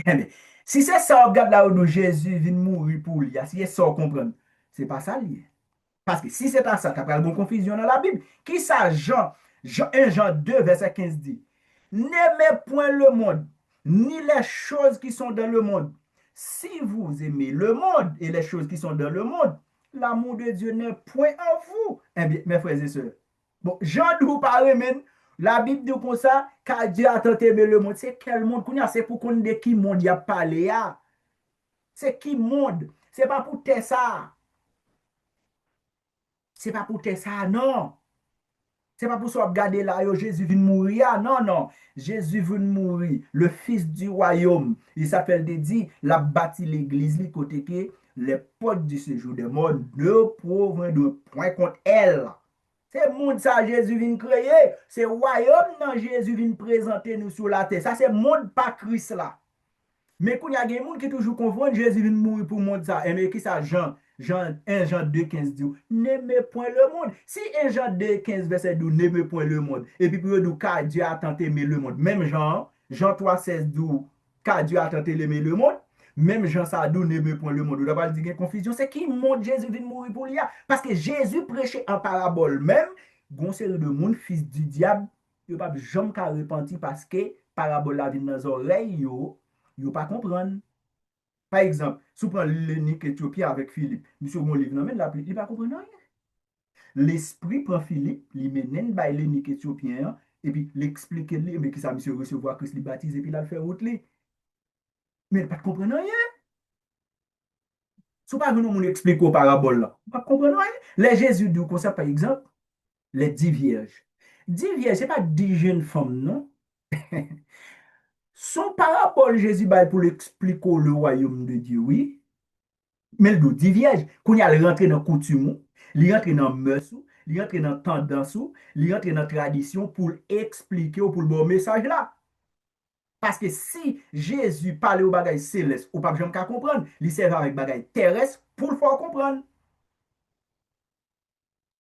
Eh bien, si c'est ça, regarde là où Jésus vient mourir pour lui, si c'est ça, comprendre. C'est pas ça lié. Parce que si c'est à ça, tu as une confusion dans la Bible. Qui ça, Jean 1 Jean 2, verset 15 dit, n'aimez point le monde, ni les choses qui sont dans le monde. Si vous aimez le monde et les choses qui sont dans le monde, l'amour de Dieu n'est point en vous. Eh bien, mes frères et sœurs, bon, Jean nous parle même, la Bible dit comme ça, car Dieu a tant aimé le monde. C'est quel monde qu'on a? C'est pour qu'on ait qui monde y a parlé. C'est qui monde? C'est pas pour ça. C'est pas pour ça, non. C'est pas pour ça regarder là, Jésus vient mourir. Ah, non, non. Jésus vient mourir. Le fils du royaume. Il s'appelle dit, la bâti l'église, côté que les portes du séjour des morts ne proviennent de point contre elle. C'est monde ça Jésus vient créer. C'est royaume non Jésus vient présenter nous sur la terre. Ça c'est monde pas Christ là. Mais quand il y a des gens qui toujours confondent Jésus vient mourir pour le monde ça. Et mais qui ça Jean 1 Jean 2, 15 dit, n'aimez point le monde. Si 1 Jean 2, 15 verset 12, n'aimez point le monde. Et puis pour dire, car Dieu a tant aimé le monde. Même Jean 3, 16 dit, car Dieu a tant aimé le monde. Même Jean ça dit, n'aimez point le monde. Vous n'avez pas dit qu'il y a confusion. C'est qui monde Jésus vient mourir pour lui. Parce que Jésus prêchait en parabole. Même, gon série de monde, fils du diable, il ne pas jamais qu'à repentir parce que parabole la vient dans les oreilles, yo pas comprendre. Par exemple, si vous prenez l'eunuque éthiopien avec Philippe, monsieur mon livre, il ne pas comprendre rien. L'esprit prend Philippe, il mène by l'eunuque éthiopien, et puis l'explique lui, mais qui ça, monsieur recevoir Christ, il baptise, et puis là, il fait route. Mais il ne pas comprendre rien. Si vous pas nous expliquer au parabole là, vous ne pas comprendre rien. Les Jésus dit comme ça, par exemple, les 10 vierges. 10 vierges, ce n'est pas 10 jeunes femmes, non? Son parabole, Jésus pour l'expliquer le royaume de Dieu, oui. Mais le dit vierge, quand il rentre dans la coutume, il rentre dans le mœurs, il rentre dans la tendance, il rentre dans la tradition pour expliquer ou pour le bon message là. Parce que si Jésus parlait aux bagages célestes, ou pas jamais qu'à comprendre, il servait avec bagages terrestres pour le faire comprendre.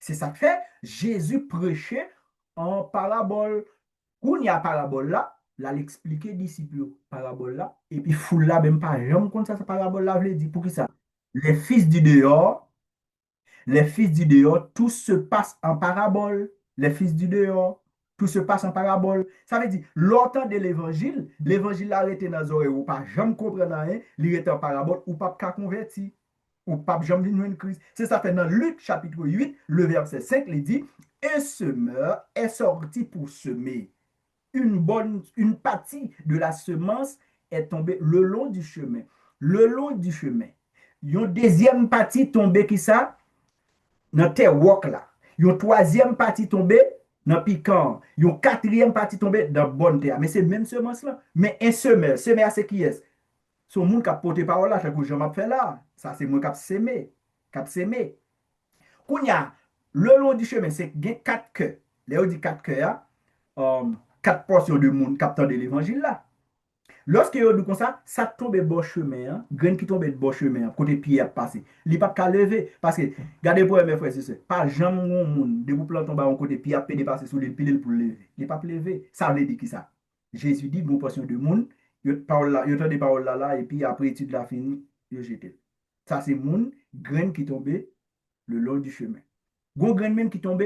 C'est ça que fait Jésus prêchait en parabole. Quand il y a parabole là, là l'expliquer disciples parabole là, et puis foule là même pas jamais comme ça parabole là veut dire pour qui ça? Les fils du dehors. Les fils du dehors, tout se passe en parabole. Les fils du dehors, tout se passe en parabole. Ça veut dire, longtemps de l'évangile arrêté dans les oreilles, ou pas jamais comprendre rien, il est en parabole, ou pas qu'à converti, ou pas jamais venir une crise. C'est ça fait dans Luc chapitre 8, le verset 5, il dit, un semeur est sorti pour semer. Une partie de la semence est tombée le long du chemin. Le long du chemin. Une deuxième partie tombée qui ça? Dans terre wok là. Une troisième partie tombée dans piquant. Une quatrième partie tombée dans bonne terre. Mais c'est même semence là. Mais un semeur, semeur c'est qui est? Son monde qui a porté parole là, chaque jour m'a fait là. Ça c'est moi qui a semé. Qui a semé. Kounya, le long du chemin, c'est quatre cœurs. Là, on dit quatre cœurs, quatre portions de monde captant de l'évangile là. Lorsque yo dit comme ça tombe bon chemin, hein, grain qui tombe de bon chemin, hein, côté pied à passer. Il pas qu'à lever parce que regardez pour mes frères c'est pas jamais mon monde de vous planter en côté pied à pédé passer sur les pieds pour lever. Il pas lever. Ça veut dire qui ça? Jésus dit bon portion de monde, yo parole là, yo tande parole là et puis après étude la fini, yo jeté. Ça c'est monde grain qui tombe le long du chemin. Gon grain même qui tombe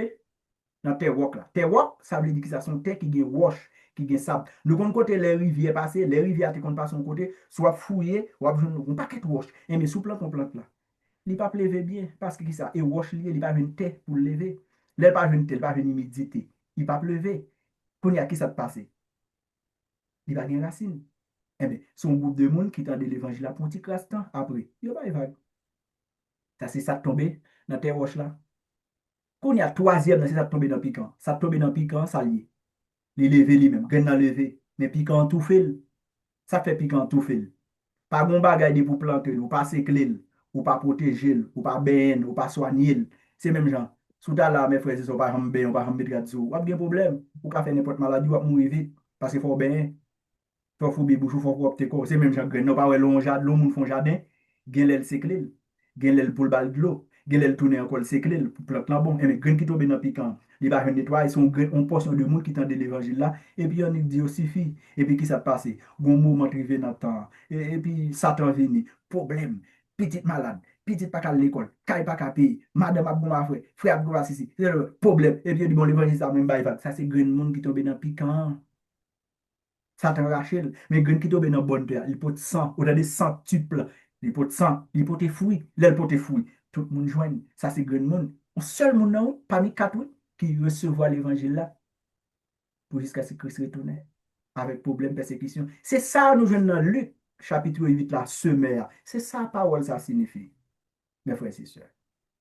dans terre wok là. Terre wok, ça veut dire que ça sont terre qui gagne roche, qui gagne sable. Nous kon côté les rivières passer, les rivières qui kon pas son côté, soit fouillé, ou a besoin un paquet de roche. Et mais sous plante on plante là. Il pas lever bien parce que ça et roche lié, il pas une terre pour lever. Là pas une terre, pas une humidité. Il pas lever. Quand y a qui ça te passer? Il va gagner racine. Eh bien, son groupe de monde qui tend de l'évangile à petit temps après. Il va évacuer. Ça c'est ça tomber dans terre roche là. Quand il y a troisième, c'est ça tomber dans piquant. Ça tombe dans piquant, ça lié. Les lever lui-même, grain dans lever. Mais piquant tout fait. Ça fait piquant tout fait. Pas bon bagage pour planter, ou pas sécler, ou pas protéger, ou pas ben, ou pas soigner. C'est même gens. Sous ta là, mes frères, ils sont pas bien, ou pas mettre gâteau. Ou pas de problème. Ou pas faire n'importe maladie, ou pas mourir vite. Parce qu'il faut bien. Faut fouiller bouche, faut propre corps. C'est même gens grain. Non pas ouais, l'on jardin, l'on font jardin. Gen l'el sécler. Gen l'el pour le bal de l'eau. Gen l'el tourner encore sécler pour plante là bon. Et mais grain qui tombe dans piquant. Il va nettoyer son grain, on portion de monde qui tend de l'évangile là. Et puis on dit aussi suffit. Et puis qui ça passe? Bon moment arrivé dans le temps. Et puis Satan venu. Problème. Petite malade. Petite pas à l'école. Caille pas qu'à payer. Madame a bon ma frère. Frère a bon ici. Problème. Et puis il dit bon l'évangile ça même bail. Ça c'est grain monde qui tombe dans piquant. Satan Rachel, mais grain qui tombe dans bonne terre, il peut sang, ou dans des centuples, il peut sang, il peut fruits, l'aile peut fruits, tout le monde joigne, ça c'est grain monde. Un seul monde non, parmi quatre qui recevoir l'évangile là, pour jusqu'à ce que Christ retourne, avec problème, persécution. C'est ça nous jouons dans Luc, chapitre 8 là, semeur. C'est ça parole, ça signifie, mes frères et sœurs.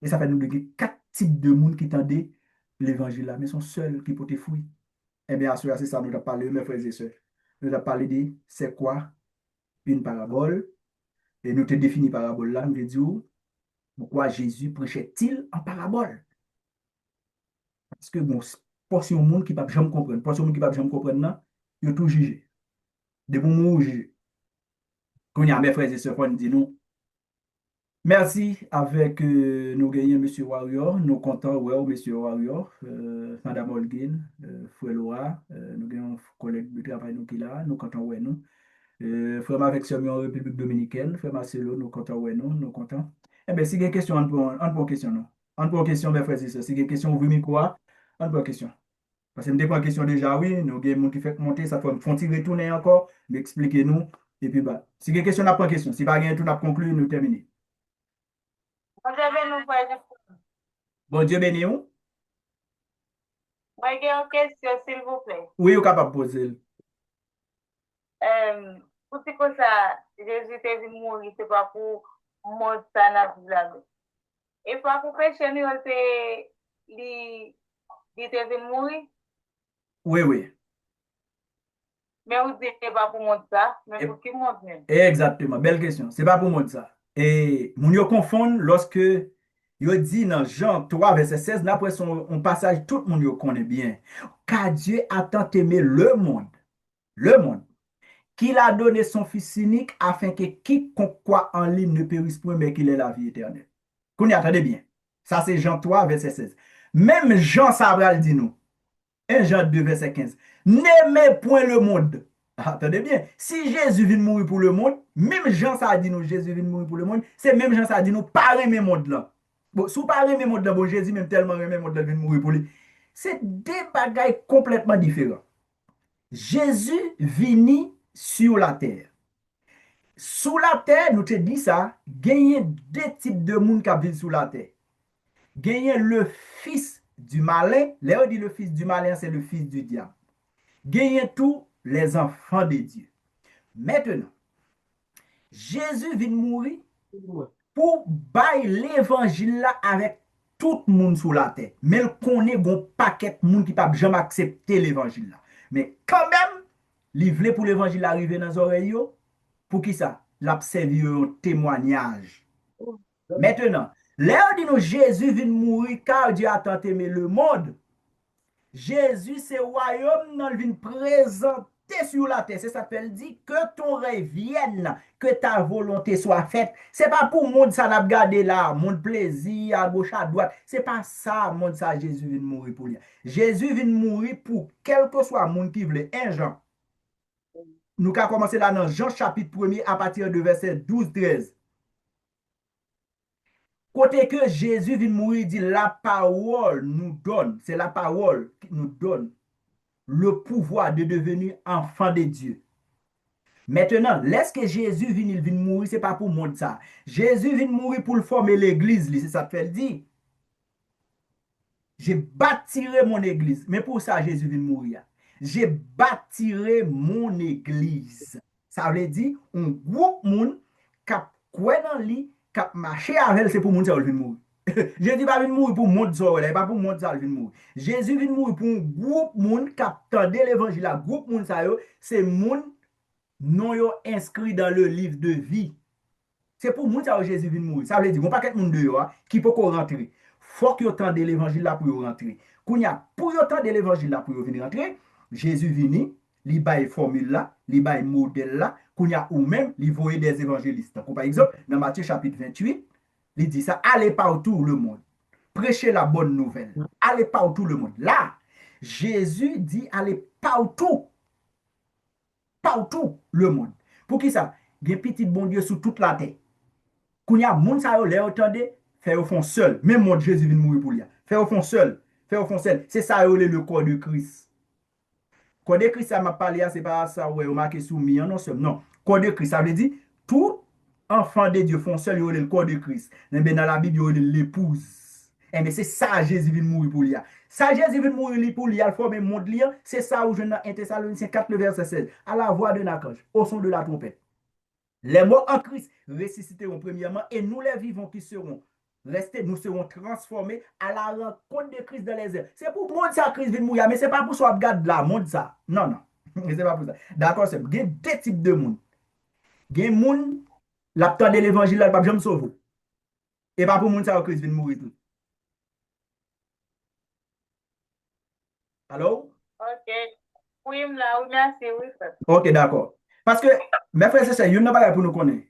Et ça fait nous de quatre types de monde qui tendent l'évangile là, mais son seul qui peut te fouiller. Eh bien, c'est ça, nous avons parlé, mes frères et sœurs. Nous avons parlé de c'est quoi une parabole, et nous avons défini parabole là, nous avons dit pourquoi Jésus prêchait-il en parabole. Parce que bon, portion monde qui ne peut jamais comprendre, portion monde qui ne peut jamais comprendre, non, il a tout jugé. De bon mot jugé. Quand il y a mes frères et sœurs, on dit nous. Merci avec nous gagnons M. Warrior, nous comptons ouais, M. Warrior, Mme Holguin, Frère Laura, nous gagnons un collègue de travail nous qui là, nous comptons ouais nous. Frère avec Sœur en République Dominicaine, Frère Marcelo, nous comptons ouais nous comptons. Eh bien, si il y a une question, on peut question non. On peut question, mes frères et sœurs. Si il y a une question, ouvrez le micro, on peut question. Parce que je me dépend question déjà, oui, nous avons des gens qui font monter, ça fait font retourner encore, mais expliquez-nous. Et puis, bah, si il y a une question, on prend question. Si pas rien, tout, on a conclu, nous terminons. Bon Dieu béni nous, frère. Bon Dieu béni vous. Moi, j'ai une question, s'il vous plaît. Oui, vous êtes capable de poser. Pour ce que ça, Jésus est venu mourir, c'est pas pour mort ça n'a pas. Et pas pour péché, nous, il était venu mourir, Oui, oui. mais vous dites pas pour mort ça, mais Et- pour qui mort même. Exactement. Belle question. C'est pas pour moi de ça. Et mon yo confond lorsque yo dit dans Jean 3, verset 16, là, après son passage, tout le monde yo connaît bien. Car Dieu a tant aimé le monde, qu'il a donné son Fils unique afin que quiconque croit en lui ne périsse point, mais qu'il ait la vie éternelle. Qu'on y attendez bien. Ça, c'est Jean 3, verset 16. Même Jean Sabral dit nous, 1 Jean 2, verset 15. N'aimez point le monde. Attendez bien. Si Jésus vient mourir pour le monde, même Jean ça a dit nous, Jésus vient mourir pour le monde, c'est même Jean ça a dit nous, pas aimer le monde là. Bon, si vous pas aimer le monde là, bon, Jésus même tellement aimer le monde là, vient mourir pour lui. C'est des bagailles complètement différents. Jésus vini sur la terre. Sous la terre, nous te dit ça, gagner deux types de monde qui vivent sous la terre. Gagner le fils du malin, là on dit le fils du malin, c'est le fils du diable. Gagner tous les enfants de Dieu. Maintenant, Jésus vient mourir pour bailler l'évangile là avec tout le monde sur la terre. Mais il connaît un paquet de monde qui ne peut jamais accepter l'évangile là. Mais quand même, il voulait pour l'évangile arriver dans les oreilles. Pour qui ça? L'a servi un témoignage. Maintenant, là dit nous Jésus vient mourir car Dieu a tant aimé le monde. Jésus, c'est royaume dans le vin présenté sur la terre. C'est ça qu'elle dit, que ton rêve vienne, que ta volonté soit faite. C'est pas pour le monde ça n'a gardé là, mon plaisir à gauche à droite. C'est pas ça, monde ça Jésus vient mourir pour lui. Jésus vient mourir pour quel que soit le monde qui veut. Un Jean. Nous avons commencé là dans Jean chapitre 1er à partir de verset 12-13. Côté que Jésus vient mourir, dit la parole nous donne, c'est la parole qui nous donne le pouvoir de devenir enfant de Dieu. Maintenant, lorsque Jésus vient, il vient mourir, ce n'est pas pour le monde ça. Jésus vient mourir pour former l'église, c'est ça que fait dit. Je bâtirai mon église. Mais pour ça, Jésus vient mourir. Je bâtirai mon église. Ça veut dire, un groupe monde qui a quoi dans lui, qui a marché avec c'est pour le monde ça vient mourir. Jésus pas venu mourir pour le monde ça, pas pour le monde ça vient mourir. Jésus vient mourir pour un groupe monde qui a entendu l'évangile. Le groupe monde ça, c'est monde non yo inscrit dans le livre de vie. C'est pour moun ça Jésus vient mourir. Ça veut dire, on pas quelqu'un de dehors qui peut rentrer. Faut que entende l'évangile là pour rentrer. Kounya pour entendre l'évangile là pour venir rentrer, Jésus vient, li bail formule là, li bail modèle là, kounya ou même li voyer des évangélistes. Par exemple, dans Matthieu chapitre 28, il dit ça, allez partout le monde. Prêchez la bonne nouvelle. Allez partout le monde. Là, Jésus dit allez partout. Partout le monde. Pour qui ça? Il y a un petit bon Dieu sur toute la terre. Kounya moun sa yo le entende, fait au fond seul. Même mon Jésus vient mourir pour lui. Fait au fond seul. Fait au fond seul. C'est ça le corps de Christ. Corps de Christ, ça m'a parlé, c'est pas ça, ouais, on marqué soumis, non seulement. Non. Corps de Christ, ça veut dire, tout enfant de Dieu font seul, il le corps de Christ. Mais dans la Bible, il l'épouse. Et mais c'est ça, Jésus vient mourir pour lui. Ça, Jésus vient mourir pour lui, il a formé le monde, c'est ça où je dans 1 Thessaloniciens 4, le verset 16. À la voix d'un archange, au son de la trompette. Les morts en Christ ressusciteront premièrement et nous les vivants qui serons Restez, nous serons transformés à la rencontre de Christ dans les airs. C'est pour monde ça Christ vient mourir, mais c'est pas pour soit regarde là, monde ça. Non, non. C'est pas pour ça. D'accord, c'est il y a deux types de monde. Il y a monde l'acteur de l'évangile là, pas jamais sauver. Et pas pour monde ça Christ vient mourir tout. Allô? Ok. Oui, là, oui, merci, oui, frère. Ok, d'accord. Parce que, mes frères et sœurs, il y a une chose pour nous connaître.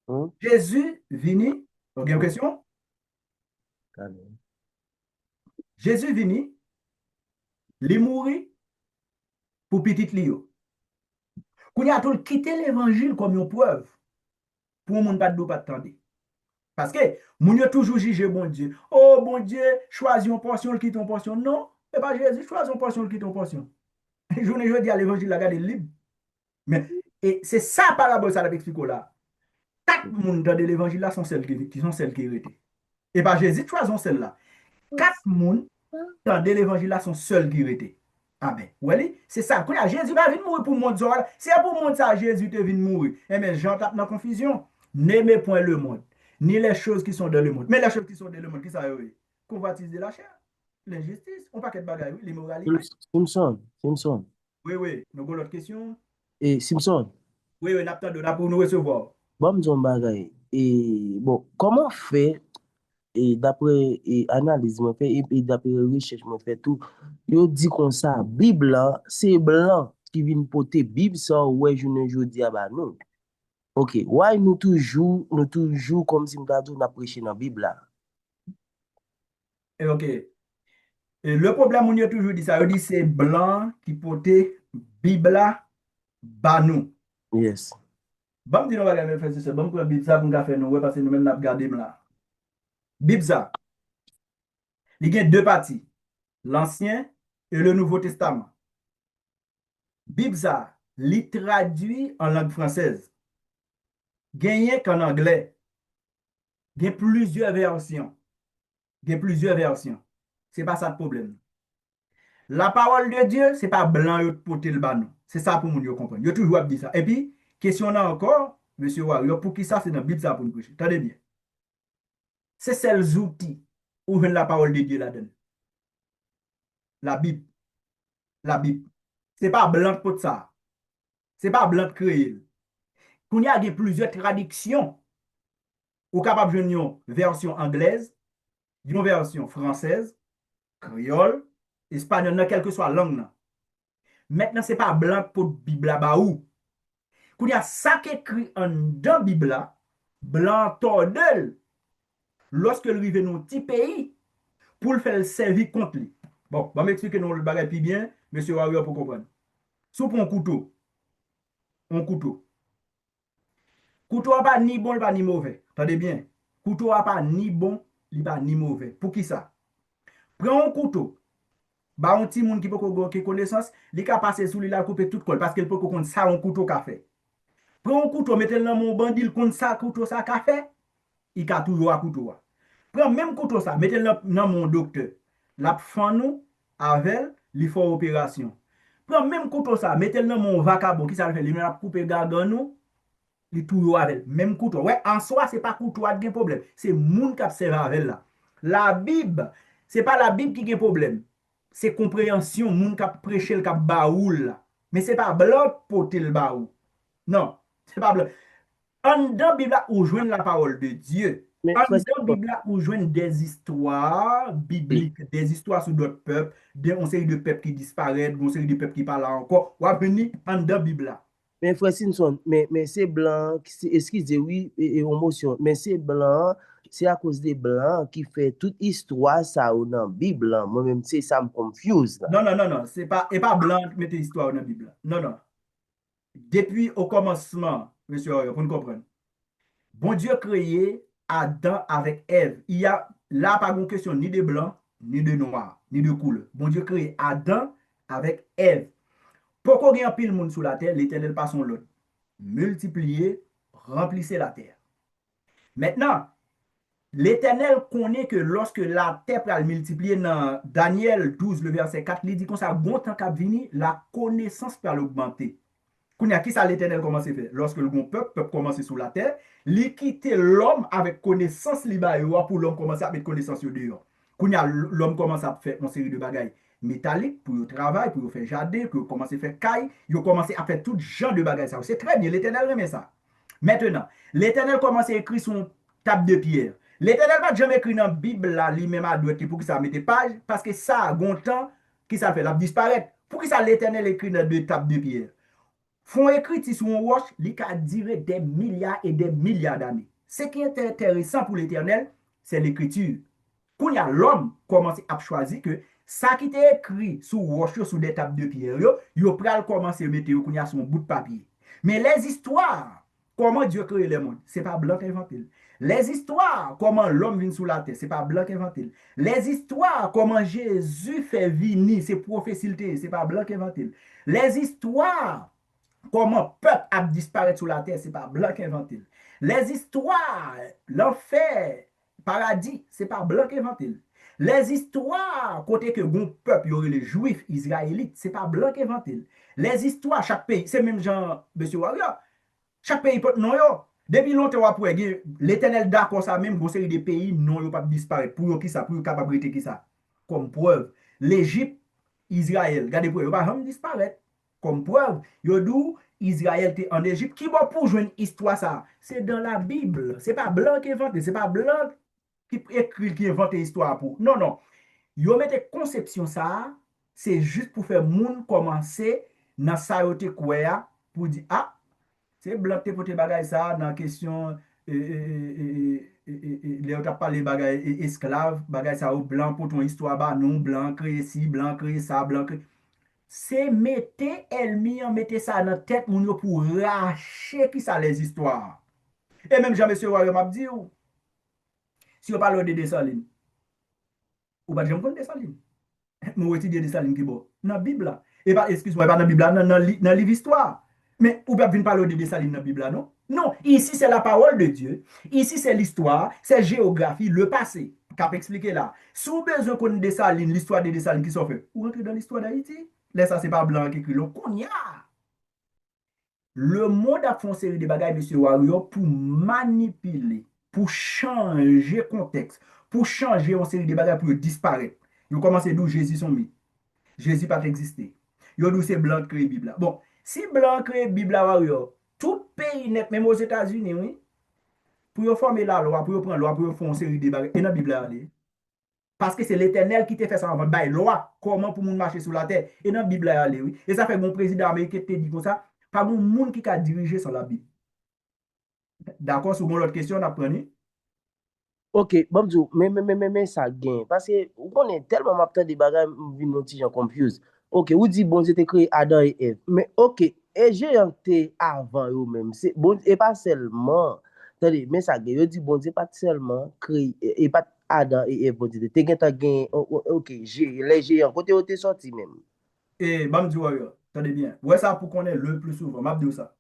Hum, Jésus vini, ok, une hum, question? amen. Jésus vini, li mourir pour petit Lio. Qu'on y a tout quitté l'évangile comme une preuve pour un monde pas de pas attendre. Parce que moun yo toujours jugé bon Dieu. Oh bon Dieu, choisis une portion, quitte une portion. Non, c'est pas Jésus, choisis une portion, quitte une portion. Je ne dis à l'évangile, la garde libre. Mais et c'est ça parabole ça l'explique là. Quatre monde dans l'évangile là sont celles qui sont celles qui étaient. Et pas Jésus choisit celle-là. Quatre monde dans l'évangile là sont seuls qui étaient. Amen. Oui, c'est ça. Quand Jésus va venir mourir pour le monde, c'est pour le monde ça Jésus te vient mourir. Eh bien, Jean tape dans la confusion. N'aimez point le monde, ni les choses qui sont dans le monde. Mais les choses qui sont dans le monde, qui ça oui? Convoitise de la chair, l'injustice, on paquet de bagages, oui, l'immoralité. Simpson. Oui, oui. Nous avons l'autre question. Et Simpson, Oui, oui, n'attend de là pour nous recevoir. bon, m'don bagay. Et bon, comment fait, et d'après analyse moi fait, et d'après recherche moi fait tout, yo dit comme ça, Bible là, c'est blanc qui vient porter Bible ça, ouais, je ne jodi à bah non. Ok, why nous toujours comme si nous n'a prêché dans la Bible là? Et ok. Et le problème, on y a toujours dit ça. On dit c'est blanc qui portait Bible là, bas nous. Yes. Bon, dis nous, bagay, mes frères et sœurs, bon, pour Bible ça, pour nous faire nous, ouais, parce que nous-mêmes, nous avons gardé là. Bible ça, il y a deux parties, l'Ancien et le Nouveau Testament. Bible ça, il traduit en langue française. Gagné qu'en anglais. Il y a plusieurs versions. Il y a plusieurs versions. Ce n'est pas ça le problème. La parole de Dieu, ce n'est pas blanc et porter le banon. C'est ça pour nous comprendre. Il y a toujours dit ça. Et puis, question là encore, monsieur Wario, pour qui ça, c'est dans la Bible ça pour nous prêcher. Attendez bien. C'est celles outils où vient la parole de Dieu là-dedans. La Bible. La Bible. Ce n'est pas blanc pour ça. Ce n'est pas blanc créé. Quand il y a plusieurs traductions, ou capable de une version anglaise, une version française, créole, espagnol, quelle que soit la langue. Maintenant, ce n'est pas blanc pour Bible là-bas où. Quand il y a ça qui écrit en dans Bible, blanc tordel, lorsque il arrive dans un petit pays, pour le faire servir contre lui. Bon, je vais m'expliquer nous le bagage plus bien, monsieur Warrior, pour comprendre. Sous pour un couteau, couteau n'est pas ni bon, pas ni mauvais. Attendez bien. Couteau n'est pas ni bon, pas ni mauvais. Pour qui ça? Prends un couteau. Bah, un petit monde qui peut avoir connaissance, il peut passer sous lui, couper tout col parce qu'il peut comprendre ça, un couteau café. Prends un couteau, mettez-le dans mon bandil, contre ça, couteau, ça, café, il a toujours un couteau. Prends même couteau, ça, mettez-le dans mon docteur. La fin nous, avec, il faut opération. Prends même couteau, ça, mettez-le dans mon vacabon, qui ça fait, il a coupé gargan nous, il toujours avec même couteau. Ouais, en soi, c'est pas couteau qui a problème. C'est moun qui observe avec là. La Bible, c'est pas la Bible qui a problème. C'est compréhension, moun qui a prêché le cap baoul là. Mais c'est pas blanc porter le baoul. Non, c'est pas blanc. En dans Bible là, où joindre la parole de Dieu. Mais En frère, dans Bible là, où joindre des histoires bibliques, des histoires sur d'autres peuples, une série de peuples qui disparaissent, une série de peuples qui parlent encore. Ou à venir en dans Bible là. mais frère Simpson, mais c'est blanc, excusez, oui, émotion, mais c'est blanc, c'est à cause des blancs qui fait toute histoire ça ou dans la Bible. Là. Moi-même, c'est ça me confuse. Là. Non, non, non, non. C'est pas, et pas blanc qui mette histoire dans la Bible. Non, non. Depuis au commencement, monsieur Oyo, pour nous comprendre, bon Dieu créé Adam avec Ève. Il y a là pas de question ni de blanc, ni de noir, ni de couleur. Bon Dieu créé Adam avec Ève. Pourquoi il y a un pile monde sur la terre, l'éternel pas son lot. Multipliez, remplissez la terre. Maintenant, l'Éternel connaît que lorsque la terre va multiplier dans Daniel 12, le verset 4, il dit qu'on ça bon temps qu'a venu, la connaissance va l'augmenter. Kounya, qui ça l'Éternel commence à faire? Lorsque le bon peuple commence sous la terre, li quitte l'homme avec connaissance liba pour l'homme commencer à mettre connaissance dehors. Kounya, l'homme commence à faire une série de bagailles métalliques pour le travail, pour faire jardin, pour commencer à faire caille, il commence à faire tout genre de bagailles. C'est très bien, l'Éternel remet ça. Maintenant, l'Éternel commence à écrire son table de pierre. L'Éternel va jamais écrire dans la Bible là, lui-même à droite pour que ça mette page, parce que ça a un temps qui ça fait, la disparaître. Pour que ça l'Éternel écrit dans deux tables de pierre. Font écrit sur un roche, il a duré des milliards et des milliards d'années. Ce qui est intéressant pour l'Éternel, c'est l'écriture. Quand l'homme commence à choisir que ça qui est écrit sur roche, sur des tables de pierre, il va commencer à mettre sur un bout de papier. Mais les histoires, comment Dieu crée le monde, ce n'est pas blanc qui invente. Les histoires, comment l'homme vient sous la terre, ce n'est pas blanc qui invente. Les histoires, comment Jésus fait venir, ses prophéties, ce n'est pas blanc qui invente. Les histoires, comment peuple a disparu sous la terre, ce n'est pas blanc qui invente. Les histoires, l'enfer, paradis, ce n'est pas blanc qui invente. Les histoires, côté que bon peuple, il y aurait les juifs, israélites, ce n'est pas blanc qui invente. Les histoires, chaque pays, c'est même genre, monsieur Warrior, chaque pays peut non yo. Depuis longtemps après, l'Éternel d'accord ça même, une série de pays non yo pas disparaître. Pour qui ça, pour capabilité qui ça. Comme preuve, l'Égypte, Israël, regardez pour yo pas disparaître. Comme preuve, yo dou Israël était en Égypte. Qui va pour jouer une histoire ça? C'est dans la Bible. C'est pas blanc qui invente, c'est pas blanc qui écrit qui invente l'histoire pour. Non non. Yo mette conception ça, c'est juste pour faire moun commencer dans ça yo te quoi pour dire ah c'est blanc qui pote bagay ça dans la question les autres parlé bagay esclave bagay ça au blanc pour ton histoire bah non blanc créé ci blanc créé ça blanc créé c'est mettez elmi mettez ça dans tête moun yo pour racher qui ça les histoires et même jamais monsieur Royaume m'a dit si on parle de Dessalines ou pas jamais connaître Dessalines moi étudier Dessalines qui bon dans la Bible là et pas excuse-moi pas dans la Bible là dans livre histoire. Mais ou bien parler de Dessalines dans la Bible, non? Non, ici c'est la parole de Dieu. Ici c'est l'histoire, c'est géographie, le passé. Cap expliquer là. Si vous besoin qu'on Dessalines, l'histoire de Dessalines qui sont fait, ou rentrer dans l'histoire d'Haïti. Là, ça c'est pas blanc qui écrit. Qu'on y a. Le monde a fait une série de bagages, monsieur Warrior, pour manipuler, pour changer le contexte, pour changer une série de bagages pour disparaître. Vous commencez d'où Jésus sont mis. Jésus pas existé. Yo d'où c'est blanc créé Bible. Bon, si blanc créé Bible Warrior, tout pays net, même aux États-Unis, oui, pour former la loi, pour prendre la loi, pour faire une série de bagages, et dans la Bible aller. Parce que c'est l'Éternel qui t'a fait ça avant. Bah, loi, comment pour moun marcher sur la terre. Et dans la Bible aller, oui. Et ça fait mon président américain te dit comme ça. Pas mon monde qui a dirigé sur la Bible. D'accord, sur mon autre question, on a pris. Ok, Bamdou, mais ça gagne. Parce que on est tellement maintenant des bagages, nous sommes confus. Ok, vous dites bon, c'était créé Adam et Ève. Mais ok, et j'ai été avant eux-mêmes. C'est bon, et pas seulement. Attendez, mais ça gagne. Vous dites bon, c'est pas seulement créé, et pas Adam et Ève. Bon, t'es gagné, ok, les géants, côté où t'es sorti même. Et Bamdou, attendez bien. Ouais, ça pour qu'on ait le plus souvent. M'a dit ça.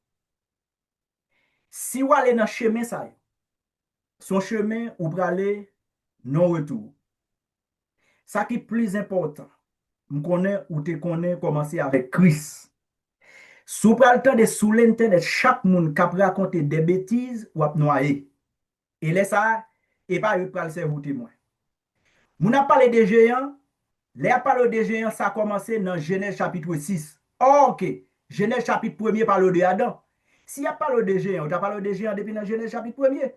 Si vous allez dans le chemin, ça, son chemin, ou pour aller non-retour. Ça qui est plus important, je connais ou te connais commencer avec Christ. Sous le temps de sous l'internet, chaque monde qui a raconté des bêtises ou a noyé. Et là, ça, et pas eu pour le cerveau témoin. Moun a parlé des géants, les a parlé des géants, ça a commencé dans Genèse chapitre 6. Oh, ok, Genèse chapitre 1er parle de Adam. Si a parlé des géants, on a parlé des géants depuis dans Genèse chapitre 1er.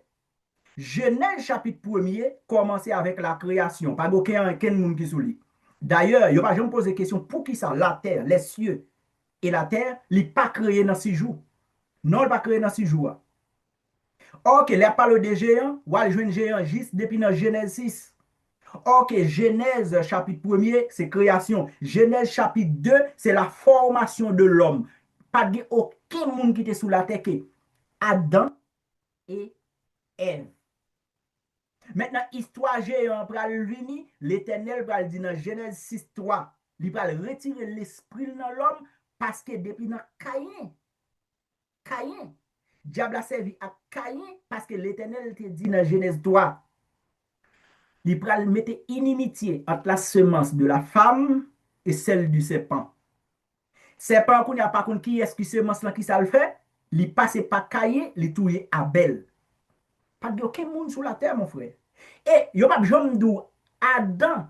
Genèse chapitre 1er commence avec la création. Pas aucun monde qui soulit. D'ailleurs, il n'y a pas jamais posé question pour qui ça, la terre, les cieux et la terre, il n'est pas créé dans 6 jours. Non, il n'est pas créé dans 6 jours. Ok, il parle des géants, ou il joue un géant juste depuis dans Genèse 6. Ok, Genèse chapitre 1er, c'est création. Genèse chapitre 2, c'est la formation de l'homme. Pas de aucun monde qui était sous la terre que Adam et Ève. Maintenant, histoire géant pral vini, l'Éternel pral dit dans Genèse 6:3, il pral retirer l'esprit dans l'homme parce que depuis dans Caïn, diable a servi à Caïn parce que l'Éternel te dit dans Genèse 3, il pral mettre inimitié entre la semence de la femme et celle du serpent. C'est pas qu'on y a pas contre qui est-ce qui semence là qui ça le fait, li passe par cahier, li touye Abel. Pas de aucun monde sur la terre, mon frère. Et yo pas jom dou Adam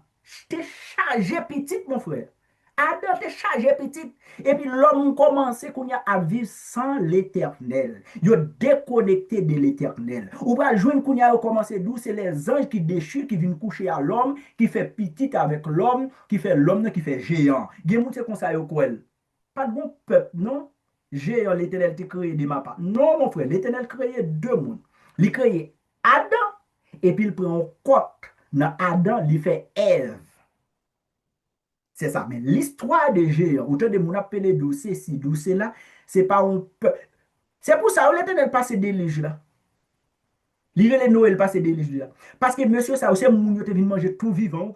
te chargé petit, mon frère. Adam te chargé petit. Et puis l'homme commencé qu'on y a à vivre sans l'éternel. Yo déconnecté de l'éternel. Ou pas joindre qu'on y a commencé d'où c'est les anges qui déchirent, qui viennent coucher à l'homme, qui fait petit avec l'homme, qui fait l'homme, qui fait géant. Gen moun c'est comme ça yo quoi. Pas de bon peuple, non? Géant, l'éternel te créé de ma part. Non, mon frère, l'éternel créé deux mondes. Il crée Adam et puis il prend un côte dans Adam, il fait Ève. C'est ça. Mais l'histoire des géants, autant de mon appelé dossier si dossier là, c'est pas un peu. C'est pour ça que l'éternel passe des liges là. L'hiver les Noël passe des liges là. Parce que monsieur, ça aussi, mon qui vient manger tout vivant.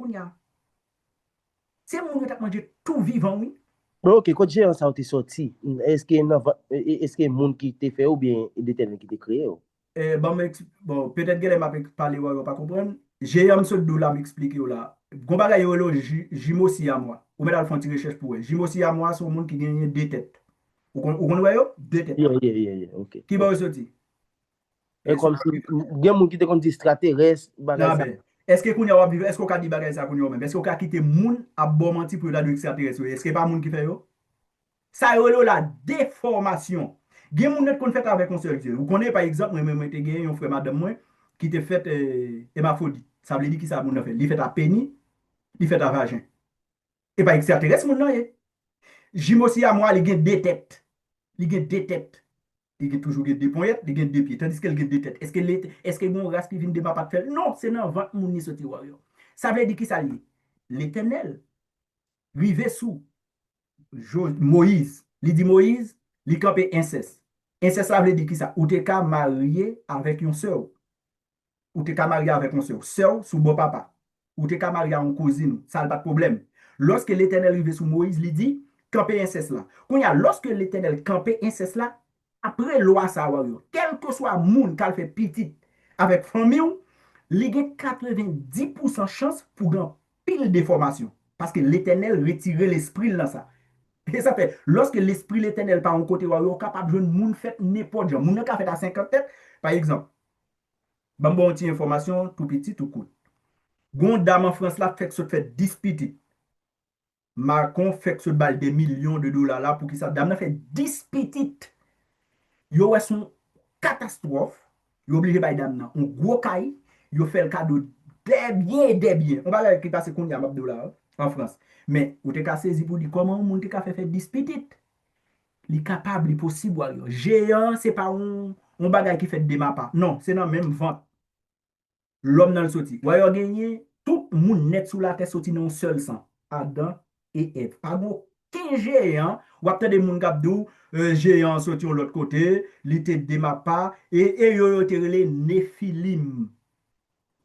C'est mon qui a mangé tout vivant, oui. Ok, quand j'ai ça été sorti, est-ce qu'il y a un monde qui t'a fait ou bien l'Éternel qui t'a créé? Bon, peut-être que m'a parlé ou pas comprendre. J'ai un seul dollar m'expliquer là. Gon bagay yo lo Jimosi à moi. Ou met dans le fond recherche pour elle. Jimosi à moi, c'est un monde qui gagne deux têtes. Ou kon yo deux têtes. Yeah, ok. Qui va sorti? Et comme si, il y a un monde qui te dit extraterrestre, bagay Non, ça. ben, est-ce que qu'on y a vivre, est-ce qu'on a dit bagay ça qu'on y a même? Est-ce qu'on a quitté moun à bon menti pour la de extraterrestre? Est-ce que pas moun qui fait yo? Ça yo la déformation. Gen moun net kon fait avec un seul Dieu. Vous connaissez par exemple, moi te gen un frère madame moi qui te fait hémaphrodite. Ça veut dire qui ça moun fait? Il fait à pénis, il fait à vagin. Et pas extraterrestre moun nan ye. Jimosi à moi, il gen deux têtes. Il gen deux têtes. Il gen toujours deux poignettes, il gen deux pieds. Tandis qu'elle gen deux têtes. Est-ce que mon race qui vient de pas faire? Non, c'est dans 20 moun ni soti warrior. Ça veut dire qui ça lié? L'Éternel rive sous Moïse. Il dit Moïse, il campe inceste. Inceste, ça veut dire qui ça? Ou t'es qu'à marier avec une sœur. Ou t'es qu'à marier avec une sœur. Sœur sous bon papa. Ou t'es qu'à marier avec une cousine. Ça n'a pas de problème. Lorsque l'Éternel arrive sous Moïse, il dit, camper inceste là. Lorsque l'Éternel camper inceste là, après loi ça va quel que soit moun qui fait petit avec famille, il y a 90% chance pour une pile de formation. Parce que l'Éternel retire l'esprit dans ça. Et ça fait, lorsque l'esprit l'Éternel par un côté, il est capable de moun fait n'importe quoi. Moun qui a fait à 50 têtes, par exemple. Bon, une information tout petit, tout court. Gon dame en France là fait que ça fait 10 petits. Macron fait que ce balle des millions de dollars là pour qu'il ça dame fait 10 petites. Yo ouais son catastrophe. Yo obligé bay dame nan. On gros caille, yo fait le cadeau des biens. On va qui passe qu'on y a dollars en France. Mais ou te ka saisi pour dire comment moun te ka fait 10 petites. Li capable, li possible yo. Géant, c'est pas un bagage qui fait des mapas. Non, c'est dans même vente. L'homme dans le sorti. Ou yo gagné tout moun net sous la terre sorti dans un seul sang. Adam et Ève. Pas aucun géant. Ou après des moun kap dou géant sorti de l'autre côté, li te démapa et yo te relé Néphilim.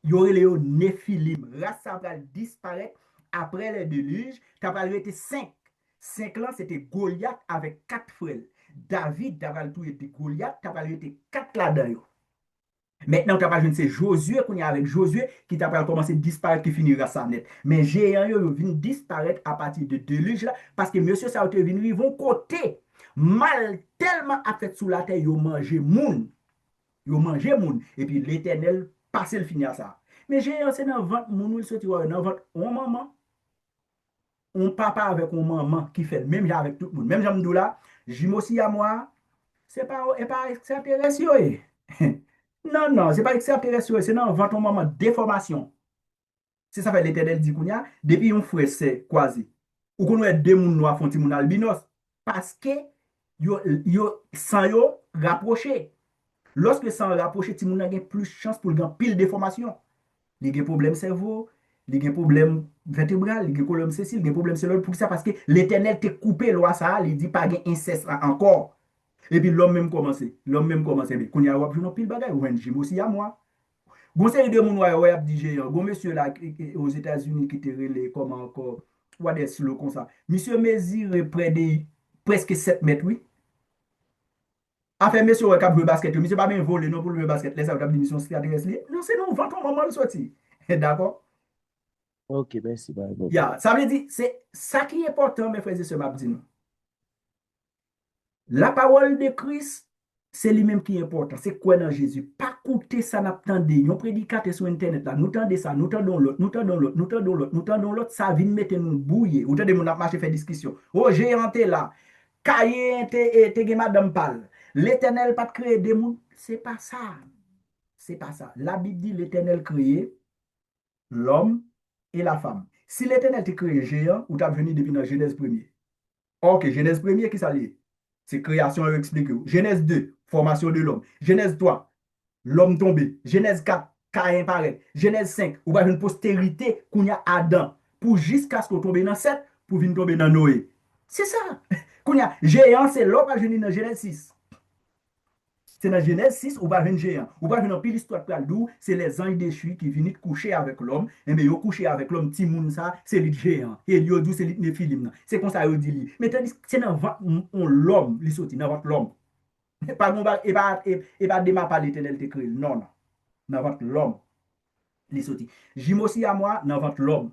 Yo relé yo Néphilim. Race ça va disparaître après le déluge, tu as été 5. 5 là, c'était Goliath avec 4 frères. David, tu as tout été Goliath, tu as été 4 là-dedans. Maintenant, tu as pas c'est Josué qu'on y a avec Josué qui t'a commencé à disparaître, qui finira ça net. Mais géant, ils viennent disparaître à partir de déluge là, parce que monsieur ça ils vont côté. Mal tellement a fait sous la terre, ils mangé moun. Ils mangé moun. Et puis l'Éternel passe le finir ça. Mais géant, c'est dans votre moun, il sorti dans votre maman. On papa avec un maman qui fait même avec tout le monde. Même j'aime là, j'aime aussi à moi, c'est pas extraterrestre. Non, c'est pas extraterrestre, c'est dans votre maman déformation. C'est ça fait l'Éternel dit qu'on y a, depuis un frère c'est quasi. Ou qu'on a deux moun noirs font moun albinos. Parce que yo sans yo rapproché. Lorsque sans rapproché, ti moun a plus chance pour gagner pile déformation. Il y a problème cerveau, il y a problème vertébral, il y a problème cécile, il y a problème cellulaire pour ça parce que l'Éternel t'a coupé loi ça, il dit pas gain inceste encore. Et puis l'homme même commencé, mais qu'on y a wap joun pile bagay, ou j'aime aussi à moi. Gon série de moun wè ap di géant, gon monsieur là aux États-Unis qui te relé comment encore, what est le comme ça. Monsieur mesure près de presque 7 mètres, oui. Afin monsieur wè kap jouer basket, monsieur pas bien volé non pour le basket, laisse ça mission extraterrestre. Non, c'est non, 20 ans maman le sorti. D'accord? Ok, merci. Yeah, ça veut dire, c'est ça qui est important, mes frères et sœurs, m'a dit. La parole de Christ, c'est lui-même qui est important. C'est quoi dans Jésus? Pas coûter ça n'a pas yon prédicateur sur internet là, nous tendez ça, nous tendons l'autre, nous tendons l'autre, nous tendons l'autre, nous tendons l'autre, ça vient mettre nous bouiller. Ou tendez mon a marché faire discussion. Oh, j'ai rentré là. Cahier te madame parle. L'Éternel pas créer des mondes, c'est pas ça. C'est pas ça. La Bible dit l'Éternel créé l'homme et la femme. Si l'Éternel te créé géant, ou t'as venu depuis dans Genèse 1er. Ok, Genèse 1er, qui ça lié? C'est création, je explique. Genèse 2, formation de l'homme. Genèse 3, l'homme tombé. Genèse 4, Caïn paraît. Genèse 5, ou va une postérité qu'on y a Adam. Pour jusqu'à ce qu'on tombe dans 7, pour venir tomber dans Noé. C'est ça. Qu'on y a géant, c'est l'homme à venir dans Genèse 6. C'est dans Genèse 6, ou va venir géant. Ou va venir dans pile histoire d'où c'est les anges déchus qui viennent coucher avec l'homme. Et bien, ils couché avec l'homme, petit moun ça, c'est le géant. Et ils dit c'est le néphilim. C'est comme ça ils dit. Mais tandis que c'est dans l'homme, il sorti dans votre l'homme. Et pas démarrer par l'éternel te créé. Non, non. Dans votre l'homme, il sorti. J'aime aussi à moi, dans votre l'homme.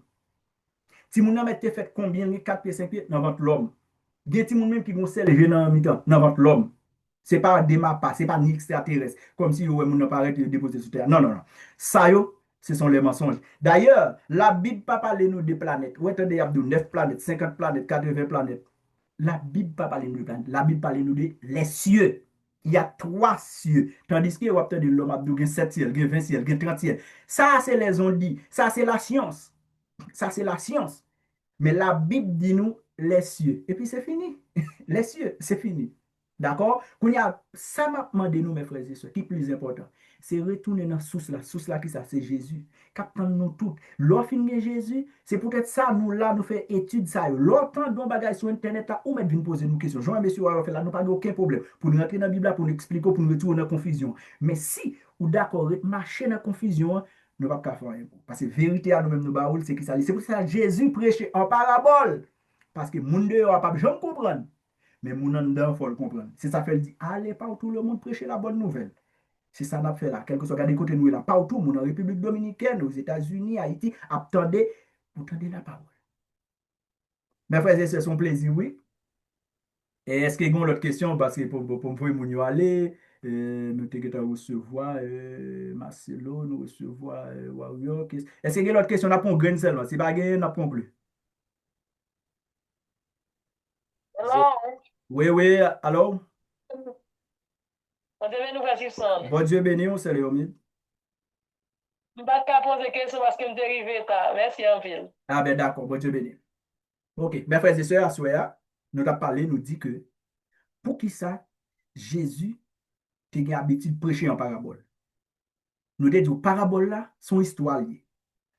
Si moun nan mette fait combien, 4 pieds, 5 pieds, dans votre l'homme. Gen ti moun même qui vont sel dans mi-temps, dans votre l'homme. C'est pas des mapas, c'est pas ni extraterrestre, comme si vous moun apparaît déposé sur terre. Non, non, non. Ça, ce sont les mensonges. D'ailleurs, la Bible pas parler nous de planètes. Ou attendez, Abdou, 9 planètes, 50 planètes, 80 planètes. La Bible pas parler nous de planètes. La Bible parle nous de les cieux. Il y a 3 cieux. Tandis que vous avez l'homme Abdou, il y a 7 ciels, il y a 20 ciels, il y a 30 ciels. Ça, c'est les on-dit. Ça, c'est la science. Ça, c'est la science. Mais la Bible dit nous les cieux. Et puis c'est fini. Les cieux, c'est fini. D'accord? Quand il y a ça m'a demandé nous, mes frères et sœurs, qui est plus important, c'est retourner dans la source là qui ça, c'est Jésus. Captant nous toutes. L'offre de Jésus, c'est peut-être ça, nous là, nous faisons étude ça. L'autant de bagages sur Internet là, ou mettre poser nous questions. Jean et monsieur, là, nous pas aucun problème. Pour nous rentrer dans la Bible, pour nous expliquer, pour nous retourner dans la confusion. Mais si, ou d'accord, marcher dans la confusion, nous ne pouvons pas faire rien. Parce que la vérité à nous-mêmes, nous c'est qui ça. C'est pour ça que Jésus prêchait en parabole. Parce que le monde ne va pas jamais comprendre. Mais mon dedans, il faut le comprendre. C'est ça fait dit, allez partout le monde prêcher la bonne nouvelle. C'est ça qu'on a fait là. Quel que soit côté côté nous là, partout, en République Dominicaine, aux États-Unis, Haïti, attendez, vous entendez la parole. Mes frères et sœurs, c'est un plaisir, oui. Et est-ce qu'il y a une autre question? Parce que pour nous aller, nous devons recevoir Marcelo, nous recevoir Wario. Est-ce qu'il y a une autre question? On a pas un grain seulement. Si pas on n'a pas plus. Hello. Oui, oui, alors? On devait nous faire ça. Bon Dieu béni, on se Léomide. Je ne vais pas poser question parce que je suis arrivé tard. Merci en pile. Ah ben d'accord, bon Dieu béni. Ok, mes frères et sœurs, à soir, nous avons parlé, nous dit que pour qui ça, Jésus a l'habitude de prêcher en parabole. Nous avons dit que parabole là, son histoire liée,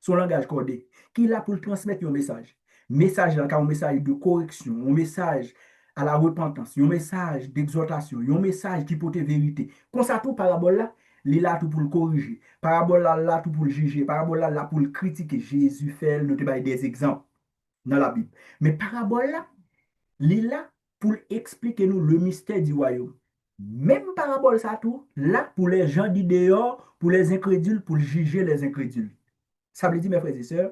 son langage codé, qui est là pour transmettre un message. Message là, un message de correction, un message à la repentance, un message d'exhortation, un message qui porte vérité. Comme ça, tout parabole là, il est là tout pour le corriger. Parabole là, tout pour le juger. Parabole là, pour le critiquer. Jésus fait, nous avons des exemples dans la Bible. Mais parabole là, il est là pour expliquer nous le mystère du royaume. Même parabole ça tout, là pour les gens du dehors, pour les incrédules, pour juger les incrédules. Ça veut dire, mes frères et sœurs,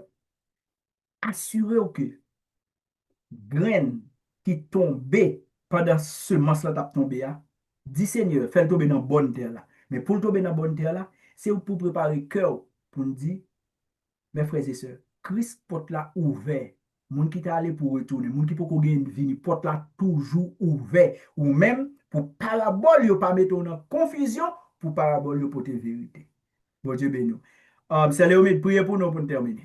assurez-vous que graine qui tombe pendant ce semence-là t'a tombé, dit Seigneur, fais-le tomber dans la bonne terre là. Mais pour le tomber dans la bonne terre là, c'est pour préparer le cœur pour nous dire, mes frères et sœurs, Christ porte là ouvert. Moun qui t'a allé pour retourner, moun qui peut gagner une vie, porte là toujours ouvert. Ou même pour parabole, yo pas mettre en confusion, pour parabole, yo porter vérité. Bon Dieu béni. C'est Léomide, priez pour nous pour terminer.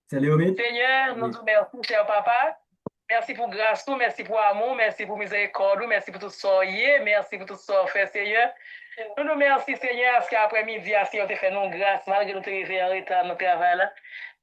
C'est Léomide. Seigneur, nous te merci, cher papa. Merci pour grâce, merci pour amour, merci pour miséricorde, merci pour tout ça, merci pour tout ça, fait, Seigneur. Nous nous merci, Seigneur, parce qu'après-midi, si on te fait non grâce, malgré nous te réveiller en retard dans notre travail là.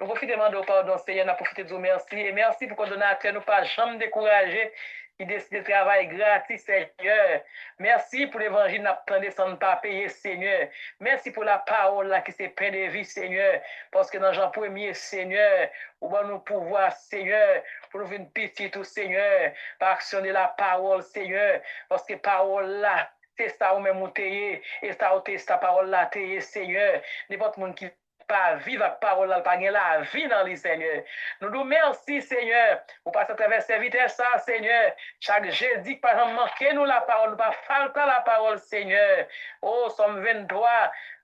Nous profitons de pardon, Seigneur, nous profitons de merci. Et merci pour qu'on donne à terre, nous pas jamais décourager. Qui décide de travailler gratis, Seigneur. Merci pour l'évangile, n'a pas descendre pas payer, Seigneur. Merci pour la parole là qui s'est pleine de vie, Seigneur. Parce que dans Jean 1er, Seigneur, où va nous pouvoir, Seigneur, pour nous venir petit tout, Seigneur, par actionner la parole, Seigneur. Parce que parole là, c'est ça ou même ou et ça ou ta parole là, Seigneur. N'importe monde qui pas vivre avec parole, pas gagner la vie dans les Seigneur. Nous nous merci, Seigneur, pour passer à travers ces vitesses, ça, Seigneur. Chaque jeudi, par exemple, manquez-nous la parole, nous pas falter la parole, Seigneur. Oh, Somme 23,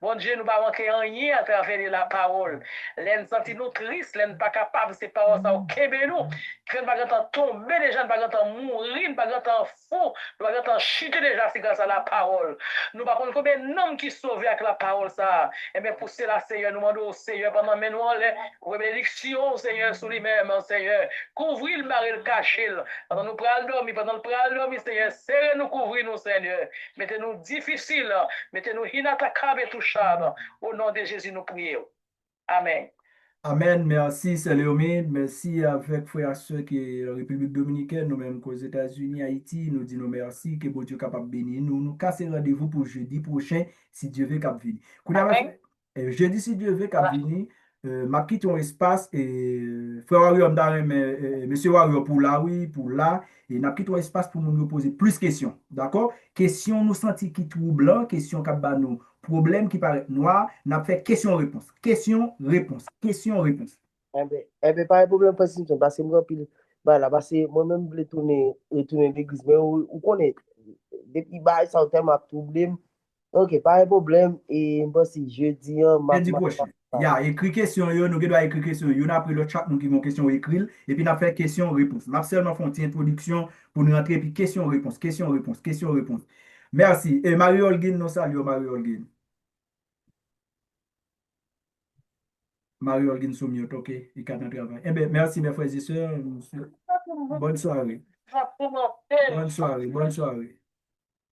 bon Dieu, nous pas manquer rien à travers la parole. L'en senti nous tristes, l'en pas capable, ces paroles, ça, au Québec, nous. Que nous pas tomber déjà, nous pas mourir, nous pas fou, nous pas chuter déjà, c'est grâce à la parole. Nous pas connaître combien d'hommes qui sauvent avec la parole, ça. Et bien, pour cela, Seigneur, nous demandons au Seigneur, pendant que nous les bénédictions, Seigneur, sur lui-même, Seigneur. Couvrir le mari, le cacher. Pendant nous prenons dormir, pendant nous prenons dormir, Seigneur, serrez-nous, couvrez-nous, Seigneur. Mettez-nous difficiles, mettez-nous inattaquables et touchables. Au nom de Jésus, nous prions. Amen. Amen, merci, c'est Léomide. Merci avec frères et sœurs qui est en République Dominicaine, nous-mêmes qu'aux États-Unis, Haïti, nous disons merci, que bon Dieu capable de bénir. Nous cassons rendez-vous pour jeudi prochain, si Dieu veut cap venir. Jeudi, si Dieu veut cap venir, m'a quitté un espace et frère Warium monsieur Warium pour là, oui, pour là, et n'a quitté un espace pour nous poser plus de questions. D'accord? Questions nous sentis qui troublant, questions qui nous problème qui paraît noir, n'a fait question-réponse. Question-réponse. Question-réponse. Eh bien, pas de problème, parce que moi-même, je voulais retourner l'église, mais vous connaissez, depuis que ça a tellement de problèmes. Ok, pas de problème, et si jeudi, Jeudi prochain. Il y a écrit question, nous devons écrire question. Nous avons pris le chat, nous qui avons question écrite, et puis nous avons fait question-réponse. Nous avons seulement fait une introduction pour nous rentrer, puis question-réponse, question-réponse, question-réponse. Merci. Et Mario Holguin, nous saluons Mario Holguin. Mario Holguin Somiot, ok, il est en travail. Eh bien, merci mes frères et sœurs. Bonne soirée. Bonne soirée, bonne soirée.